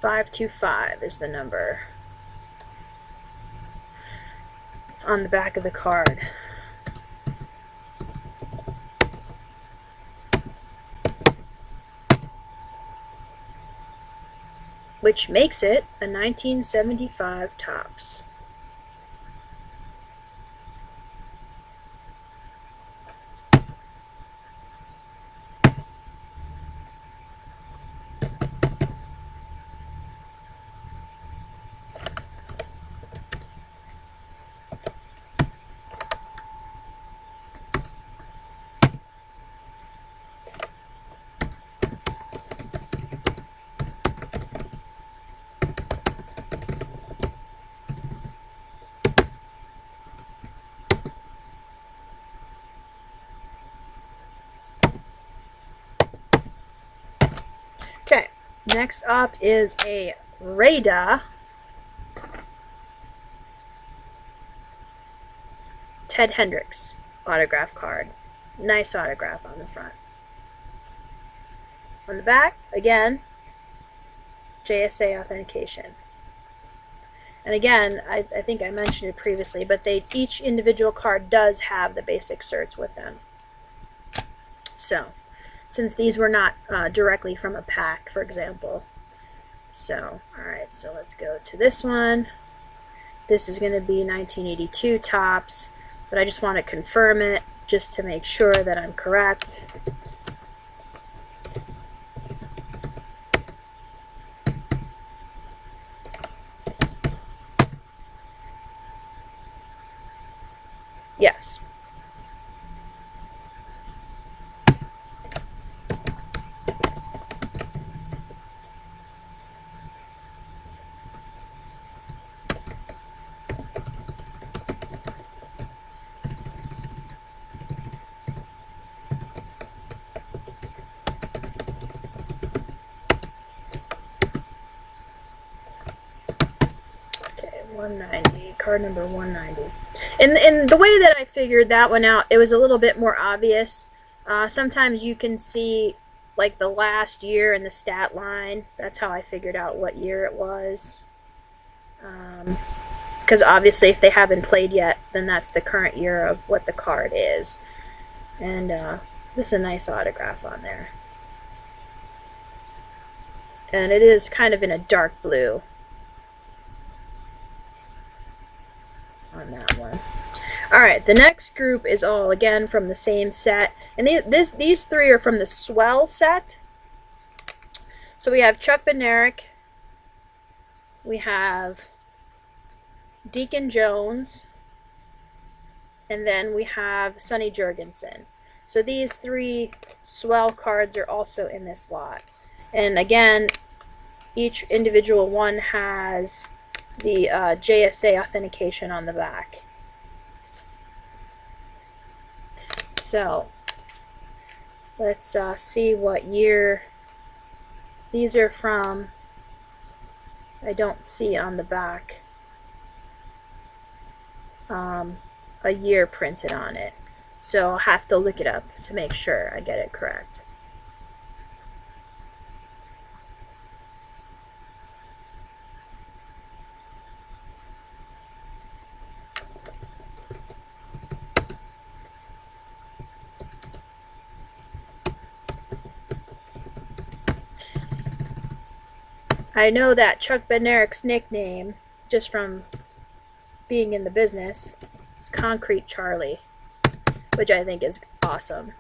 .525 is the number on the back of the card. which makes it a 1975 Topps. Okay, next up is a Rada Ted Hendricks autograph card. Nice autograph on the front. On the back, again, JSA authentication. And again, I think I mentioned it previously, but each individual card does have the basic certs with them. So, since these were not directly from a pack, for example. So, alright, so let's go to this one. This is going to be 1982 Topps, but I just want to confirm it just to make sure that I'm correct. Yes. Okay, 190, card number 190. And the way that I figured that one out, it was a little bit more obvious. Sometimes you can see like the last year in the stat line. That's how I figured out what year it was. Because obviously if they haven't played yet, then that's the current year of what the card is. And this is a nice autograph on there. And it is kind of in a dark blue on that one. Alright, the next group is all, again, from the same set. And these three are from the Swell set. So we have Chuck Bednarik. We have Deacon Jones. And then we have Sonny Jurgensen. So these three Swell cards are also in this lot. And again, each individual one has the JSA authentication on the back. So let's see what year these are from. I don't see on the back a year printed on it, so I'll have to look it up to make sure I get it correct. I know that Chuck Bednarik's nickname, just from being in the business, is Concrete Charlie, which I think is awesome.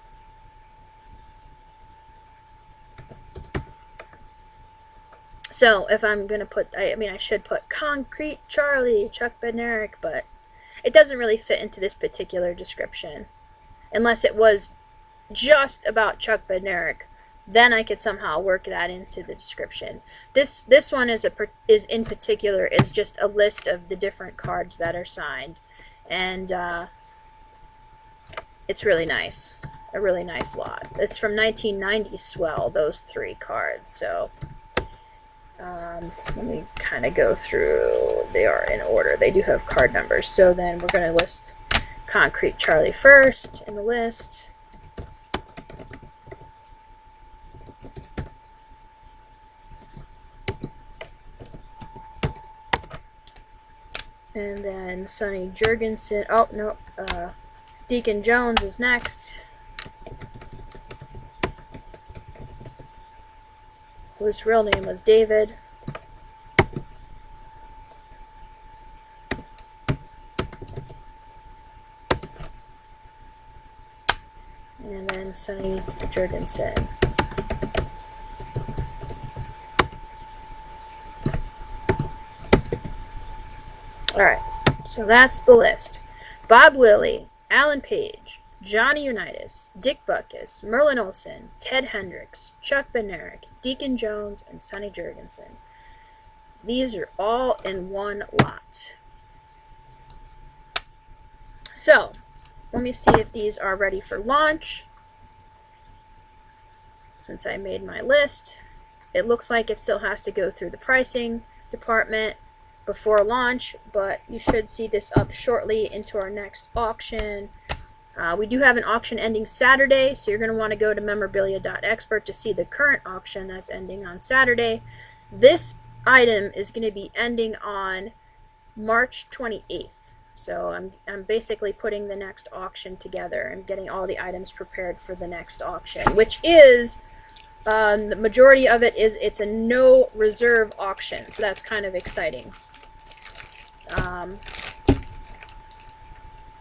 So if I'm going to put, I mean I should put Concrete Charlie, Chuck Bednarik, but it doesn't really fit into this particular description. Unless it was just about Chuck Bednarik, then I could somehow work that into the description. This one is in particular is just a list of the different cards that are signed, and it's really nice, a really nice lot. It's from 1990 Swell, those three cards. So let me kind of go through. They are in order. They do have card numbers. So then we're going to list Concrete Charlie first in the list. And then Sonny Jurgensen. Oh, no. Deacon Jones is next. Whose real name was David. and Sonny Jurgensen. Alright, so that's the list. Bob Lilly, Alan Page, Johnny Unitas, Dick Butkus, Merlin Olsen, Ted Hendricks, Chuck Bednarik, Deacon Jones, and Sonny Jurgensen. These are all in one lot. So, let me see if these are ready for launch. Since I made my list, it looks like it still has to go through the pricing department before launch, but you should see this up shortly into our next auction. We do have an auction ending Saturday, so you're going to want to go to memorabilia.expert to see the current auction that's ending on Saturday. This item is going to be ending on March 28th. So I'm basically putting the next auction together and getting all the items prepared for the next auction, which is the majority of it is it's a no reserve auction, so that's kind of exciting.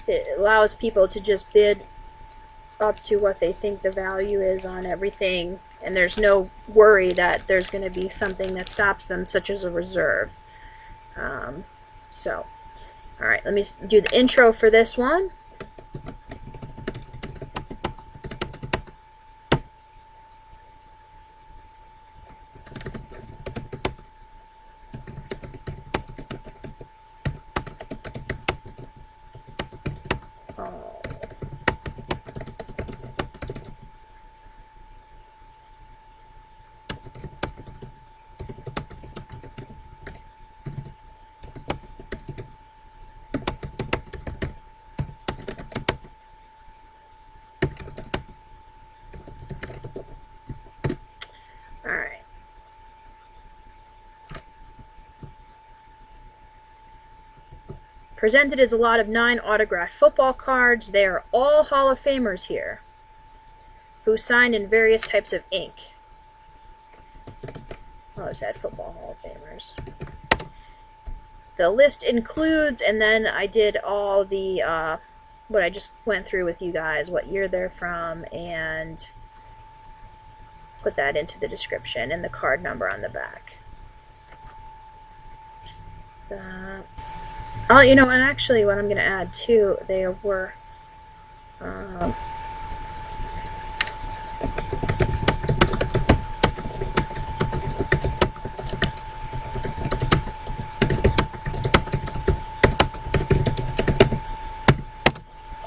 It allows people to just bid up to what they think the value is on everything, and there's no worry that there's going to be something that stops them, such as a reserve. So, alright, let me do the intro for this one. Alright. Presented is a lot of 9 autographed football cards. They are all Hall of Famers here, who signed in various types of ink. Oh, is that football Hall of Famers? The list includes, and then I did all the, what I just went through with you guys, what year they're from, and put that into the description and the card number on the back. Oh, you know, and actually what I'm going to add too, they were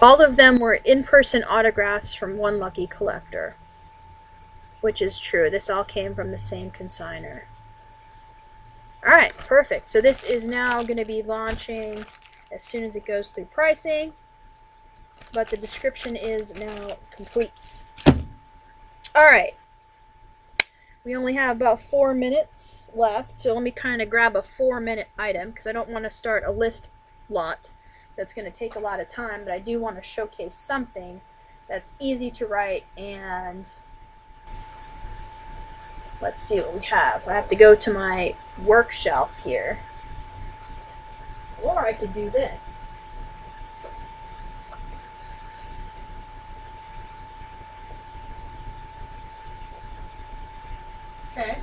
all of them were in-person autographs from one lucky collector, which is true. This all came from the same consigner. Alright, perfect. So this is now going to be launching as soon as it goes through pricing, but the description is now complete. Alright, we only have about 4 minutes left, so let me kind of grab a 4-minute item, because I don't want to start a list lot that's going to take a lot of time, but I do want to showcase something that's easy to write. And let's see what we have. I have to go to my work shelf here. Or I could do this. Okay.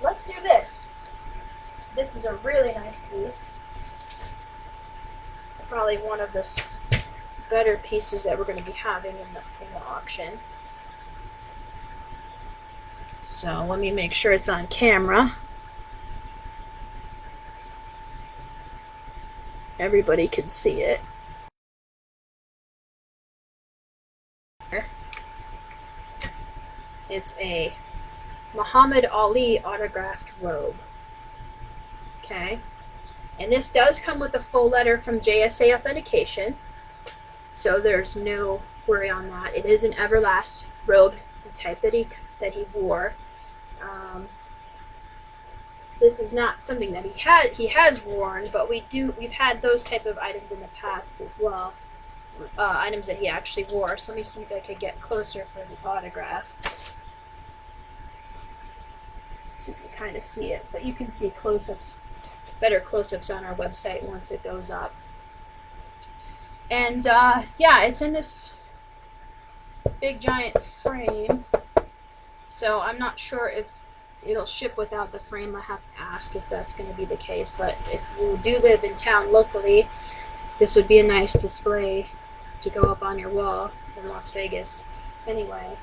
Let's do this. This is a really nice piece. Probably one of the better pieces that we're going to be having in the auction. So let me make sure it's on camera. Everybody can see it. It's a Muhammad Ali autographed robe. Okay. And this does come with a full letter from JSA Authentication, so there's no worry on that. It is an Everlast robe, the type that he wore. This is not something that he has worn, but we've had those type of items in the past as well. Items that he actually wore. So let me see if I could get closer for the autograph. So you can kind of see it, but you can see close-ups. Better close-ups on our website once it goes up. And yeah, it's in this big giant frame, so I'm not sure if it'll ship without the frame. I have to ask if that's going to be the case, but if you do live in town locally, this would be a nice display to go up on your wall in Las Vegas. Anyway,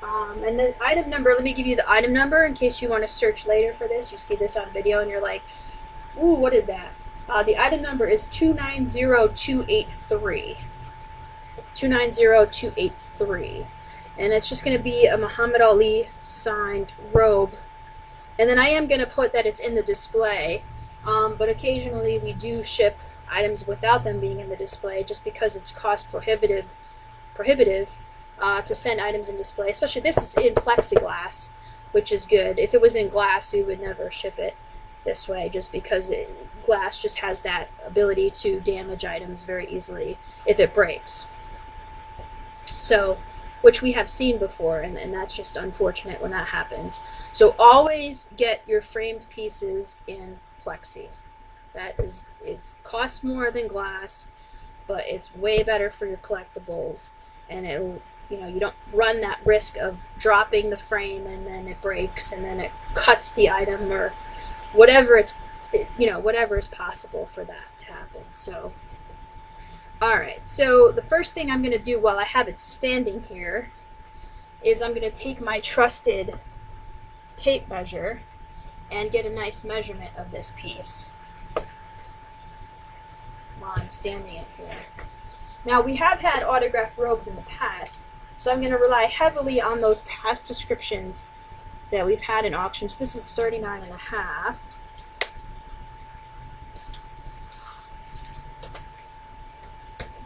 and the item number, let me give you the item number in case you want to search later for this. You see this on video and you're like, ooh, what is that? The item number is 290283. 290283. And it's just going to be a Muhammad Ali signed robe. And then I am going to put that it's in the display, but occasionally we do ship items without them being in the display just because it's cost prohibitive to send items in display. Especially this is in plexiglass, which is good. If it was in glass, we would never ship it this way just because glass just has that ability to damage items very easily if it breaks. So, which we have seen before, and that's just unfortunate when that happens. So always get your framed pieces in plexi. It costs more than glass, but it's way better for your collectibles, and it'll, you don't run that risk of dropping the frame and then it breaks and then it cuts the item or whatever whatever is possible for that to happen. So, alright, so the first thing I'm going to do while I have it standing here is I'm going to take my trusted tape measure and get a nice measurement of this piece while I'm standing it here. Now, we have had autographed robes in the past, so I'm going to rely heavily on those past descriptions that we've had in auctions. This is 39.5.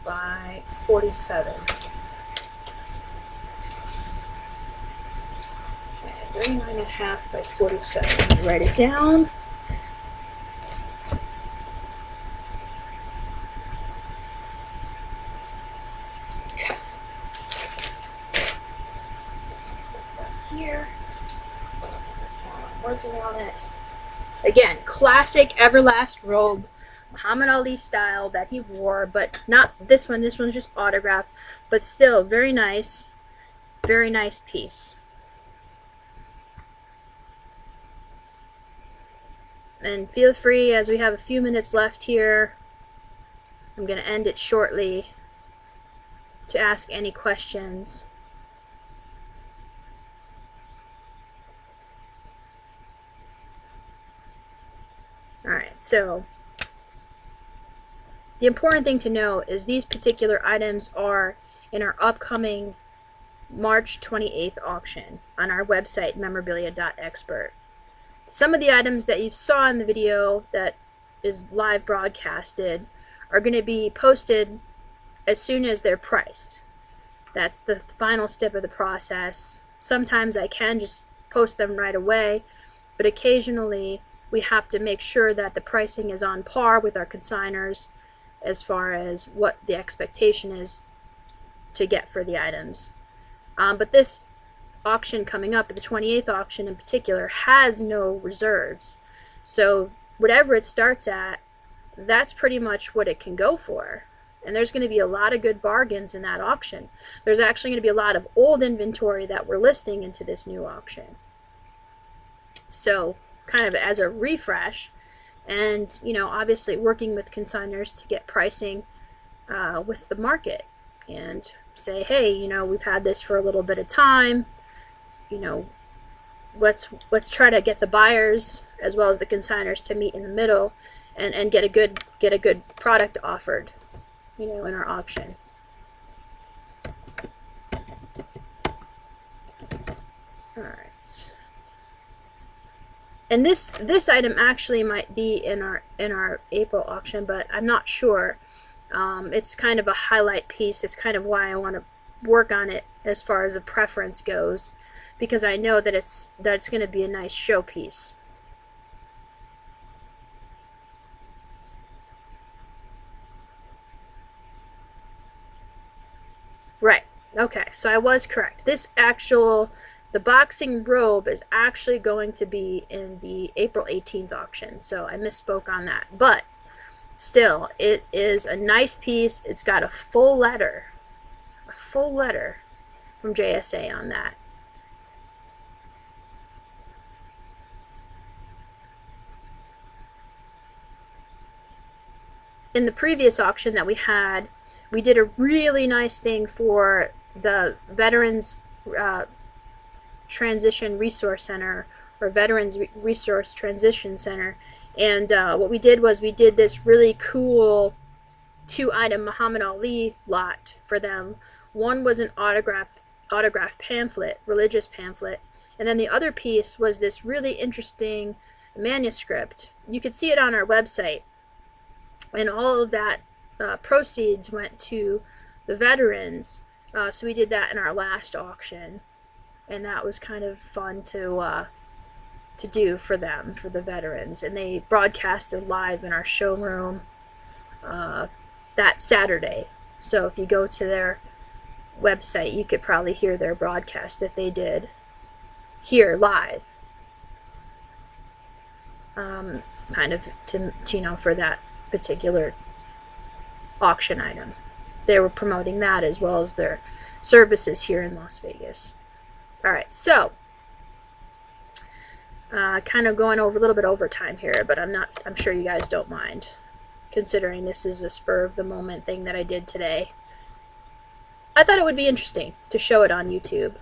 By 47. Okay, 39.5 by 47. Let me write it down. Okay. So put that here. While I'm working on it. Again, classic Everlast robe. Muhammad Ali style that he wore, but not this one. This one's just autographed, but still very nice piece. And feel free, as we have a few minutes left here, I'm going to end it shortly, to ask any questions. Alright, so the important thing to know is these particular items are in our upcoming March 28th auction on our website, memorabilia.expert. Some of the items that you saw in the video that is live broadcasted are going to be posted as soon as they're priced. That's the final step of the process. Sometimes I can just post them right away, but occasionally we have to make sure that the pricing is on par with our consigners as far as what the expectation is to get for the items. But this auction coming up, the 28th auction in particular, has no reserves. So whatever it starts at, that's pretty much what it can go for. And there's going to be a lot of good bargains in that auction. There's actually going to be a lot of old inventory that we're listing into this new auction. So kind of as a refresh, and obviously working with consigners to get pricing with the market and say, hey, we've had this for a little bit of time, let's try to get the buyers as well as the consigners to meet in the middle and get a good product offered in our auction. All right. And this item actually might be in our April auction, but I'm not sure. It's kind of a highlight piece. It's kind of why I want to work on it as far as a preference goes, because I know that it's going to be a nice showpiece. Right. Okay. So I was correct. The boxing robe is actually going to be in the April 18th auction, so I misspoke on that. But still, it is a nice piece. It's got a full letter from JSA on that. In the previous auction that we had, we did a really nice thing for the Veterans Transition Resource Center, or Veterans Resource Transition Center. And what we did was we did this really cool 2-item Muhammad Ali lot for them. One was an autograph pamphlet, religious pamphlet, and then the other piece was this really interesting manuscript. You could see it on our website, and all of that proceeds went to the veterans. So we did that in our last auction, and that was kind of fun to do for them, for the veterans. And they broadcasted live in our showroom that Saturday. So if you go to their website, you could probably hear their broadcast that they did here live. Kind of to for that particular auction item. They were promoting that as well as their services here in Las Vegas. Alright, so kind of going over a little bit over time here, but I'm sure you guys don't mind, considering this is a spur of the moment thing that I did today. I thought it would be interesting to show it on YouTube.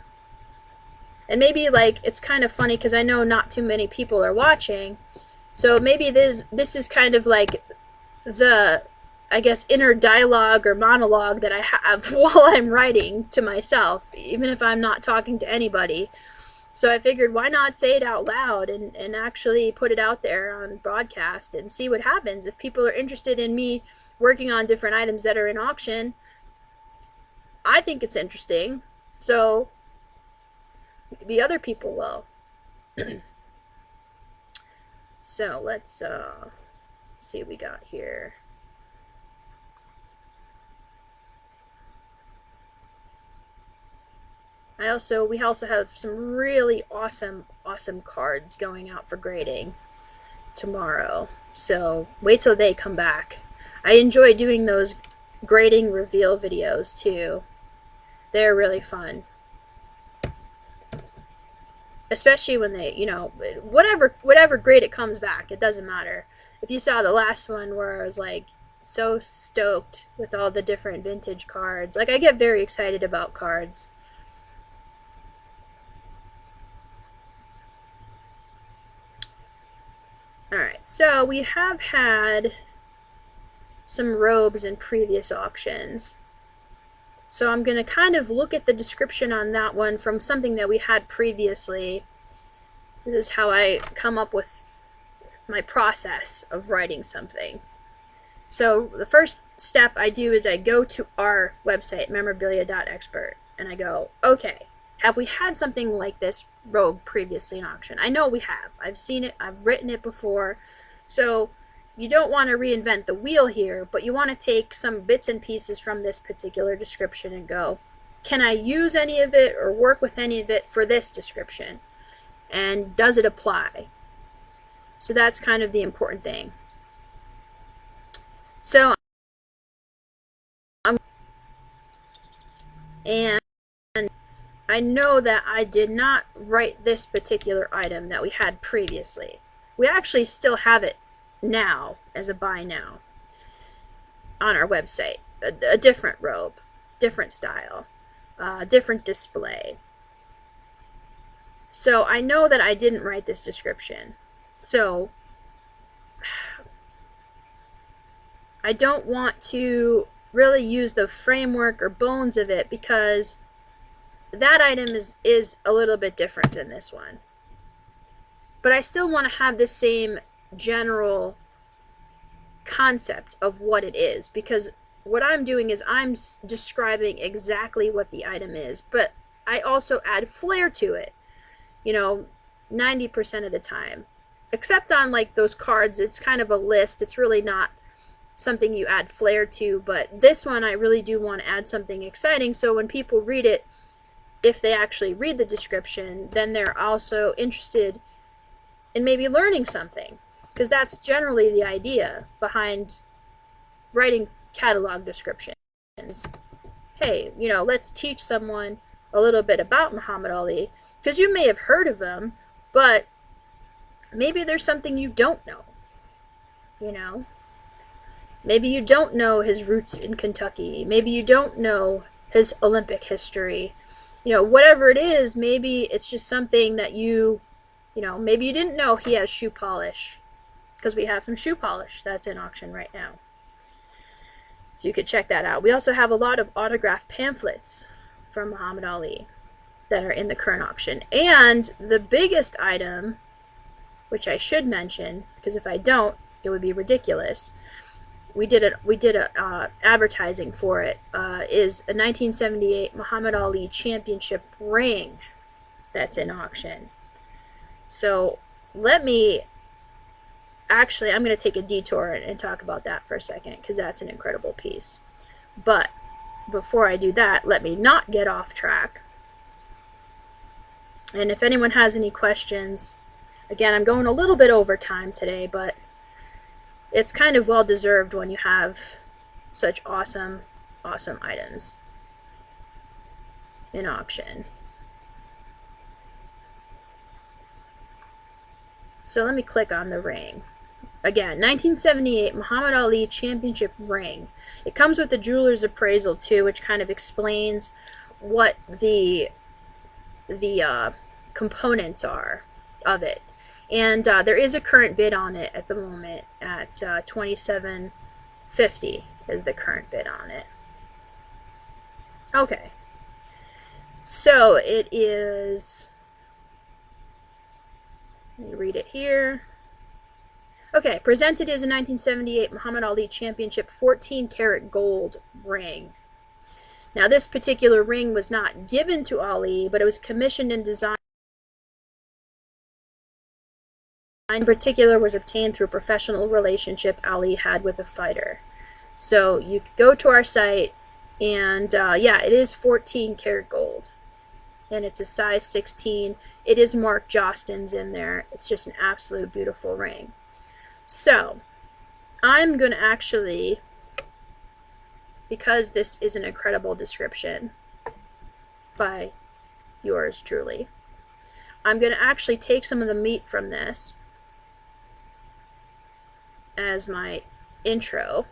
And maybe it's kind of funny because I know not too many people are watching, so maybe this is kind of like the, I guess, inner dialogue or monologue that I have while I'm writing to myself, even if I'm not talking to anybody. So I figured, why not say it out loud and actually put it out there on broadcast and see what happens. If people are interested in me working on different items that are in auction, I think it's interesting. So maybe other people will. So let's see what we got here. We also have some really awesome cards going out for grading tomorrow. So wait till they come back. I enjoy doing those grading reveal videos too. They're really fun. Especially when they, whatever grade it comes back, it doesn't matter. If you saw the last one where I was so stoked with all the different vintage cards. I get very excited about cards. Alright, so we have had some robes in previous auctions. So I'm going to kind of look at the description on that one from something that we had previously. This is how I come up with my process of writing something. So the first step I do is I go to our website, memorabilia.expert, and I go, okay, have we had something like this robe previously in auction? I know we have. I've seen it. I've written it before. So you don't want to reinvent the wheel here, but you want to take some bits and pieces from this particular description and go, can I use any of it or work with any of it for this description? And does it apply? So that's kind of the important thing. So and I know that I did not write this particular item that we had previously. We actually still have it now as a buy now on our website. A different robe, different style, different display. So I know that I didn't write this description. So I don't want to really use the framework or bones of it because that item is a little bit different than this one. But I still want to have the same general concept of what it is, because what I'm doing is I'm describing exactly what the item is, but I also add flair to it, 90% of the time. Except on those cards, it's kind of a list. It's really not something you add flair to, but this one I really do want to add something exciting, so when people read it, if they actually read the description, then they're also interested in maybe learning something, because that's generally the idea behind writing catalog descriptions. Hey, let's teach someone a little bit about Muhammad Ali, because you may have heard of him, but maybe there's something you don't know, you know? Maybe you don't know his roots in Kentucky. Maybe you don't know his Olympic history. You know, whatever it is, maybe it's just something that you know, maybe you didn't know he has shoe polish, because we have some shoe polish that's in auction right now. So you could check that out. We also have a lot of autographed pamphlets from Muhammad Ali that are in the current auction. And the biggest item, which I should mention, because if I don't, it would be ridiculous. We did a advertising for it. Is a 1978 Muhammad Ali Championship ring that's in auction. So let me actually, I'm going to take a detour and talk about that for a second, because that's an incredible piece. But before I do that, let me not get off track. And if anyone has any questions, again, I'm going a little bit over time today, but it's kind of well deserved when you have such awesome items in auction. So let me click on the ring. Again, 1978 Muhammad Ali Championship ring. It comes with the jeweler's appraisal too, which kind of explains what the components are of it. And there is a current bid on it at the moment at $27.50 is the current bid on it. Okay. So it is, let me read it here. Okay, presented is a 1978 Muhammad Ali Championship 14 karat gold ring. Now this particular ring was not given to Ali, but it was commissioned and designed. In particular was obtained through a professional relationship Ali had with a fighter. So you could go to our site, and yeah, it is 14 karat gold. And it's a size 16. It is marked Jostens in there. It's just an absolute beautiful ring. So, I'm going to actually, because this is an incredible description by yours truly, I'm going to actually take some of the meat from this as my intro.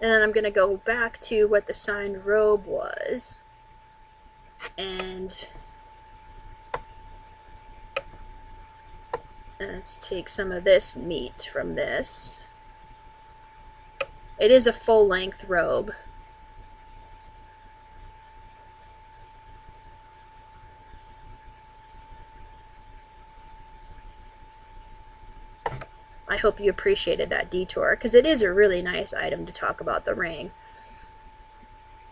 And then I'm going to go back to what the signed robe was. And let's take some of this meat from this. It is a full-length robe. I hope you appreciated that detour, because it is a really nice item to talk about the ring.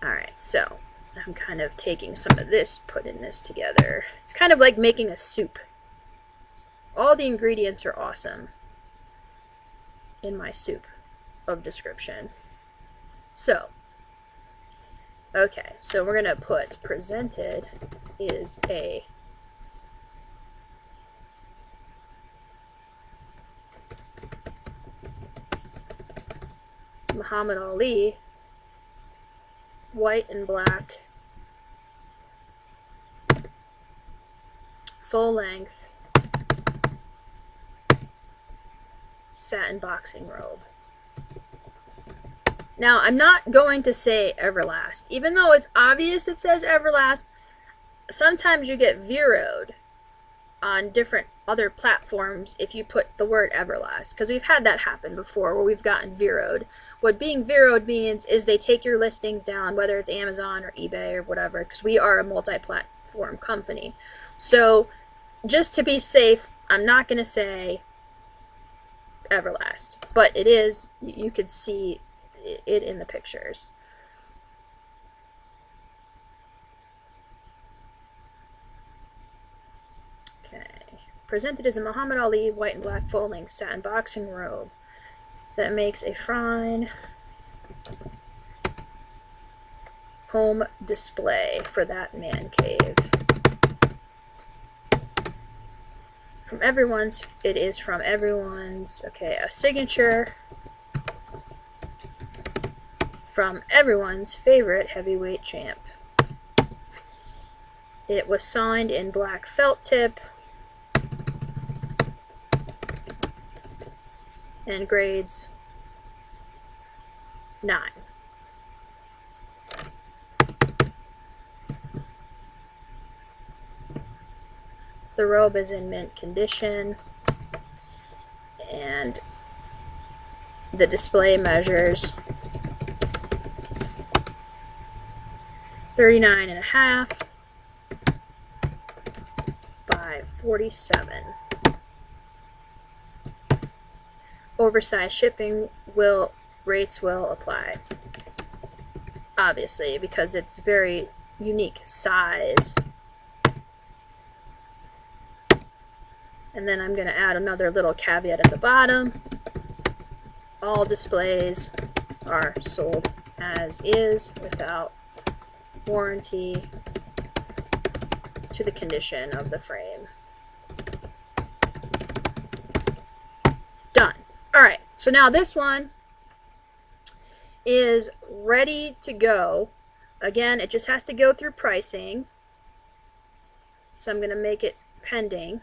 Alright, so I'm kind of taking some of this, putting this together. It's kind of like making a soup. All the ingredients are awesome in my soup of description. So, okay, so we're going to put presented is a Muhammad Ali white and black full length satin boxing robe. Now, I'm not going to say Everlast. Even though it's obvious it says Everlast, sometimes you get zeroed on different other platforms if you put the word Everlast, because we've had that happen before where we've gotten zeroed. What being zeroed means is they take your listings down, whether it's Amazon or eBay or whatever, because we are a multi-platform company. So just to be safe, I'm not going to say Everlast, but it is, you could see it in the pictures. Okay, presented as a Muhammad Ali white and black full-length satin boxing robe that makes a fine home display for that man cave. From everyone's, it is from everyone's, okay, a signature from everyone's favorite heavyweight champ. It was signed in black felt tip and grades 9. The robe is in mint condition, and the display measures 39.5 by 47. Oversized shipping rates will apply, obviously, because it's very unique size. And then I'm going to add another little caveat at the bottom. All displays are sold as is without warranty to the condition of the frame. Done. Alright, so now this one is ready to go. Again, it just has to go through pricing. So I'm going to make it pending.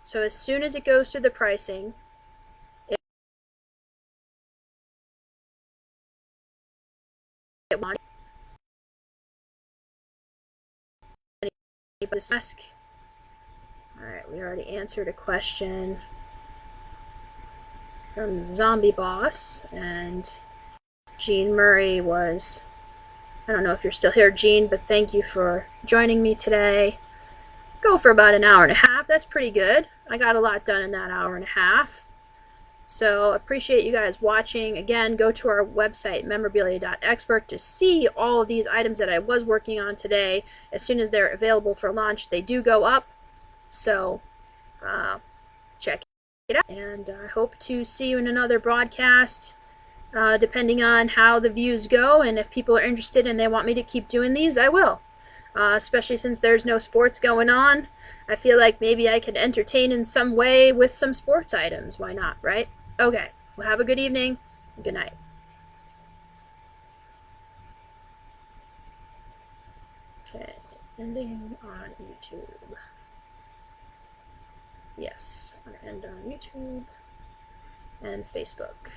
So as soon as it goes through the pricing, Alright, we already answered a question from Zombie Boss, and Gene Murray was, I don't know if you're still here, Gene, but thank you for joining me today. Go for about an hour and a half. That's pretty good. I got a lot done in that hour and a half. So appreciate you guys watching. Again, go to our website, memorabilia.expert, to see all of these items that I was working on today. As soon as they're available for launch, they do go up. So check it out. And I hope to see you in another broadcast, depending on how the views go. And if people are interested and they want me to keep doing these, I will. Especially since there's no sports going on. I feel like maybe I could entertain in some way with some sports items. Why not, right? Okay, well, have a good evening. Good night. Okay, ending on YouTube. Yes, I'm going to end on YouTube and Facebook.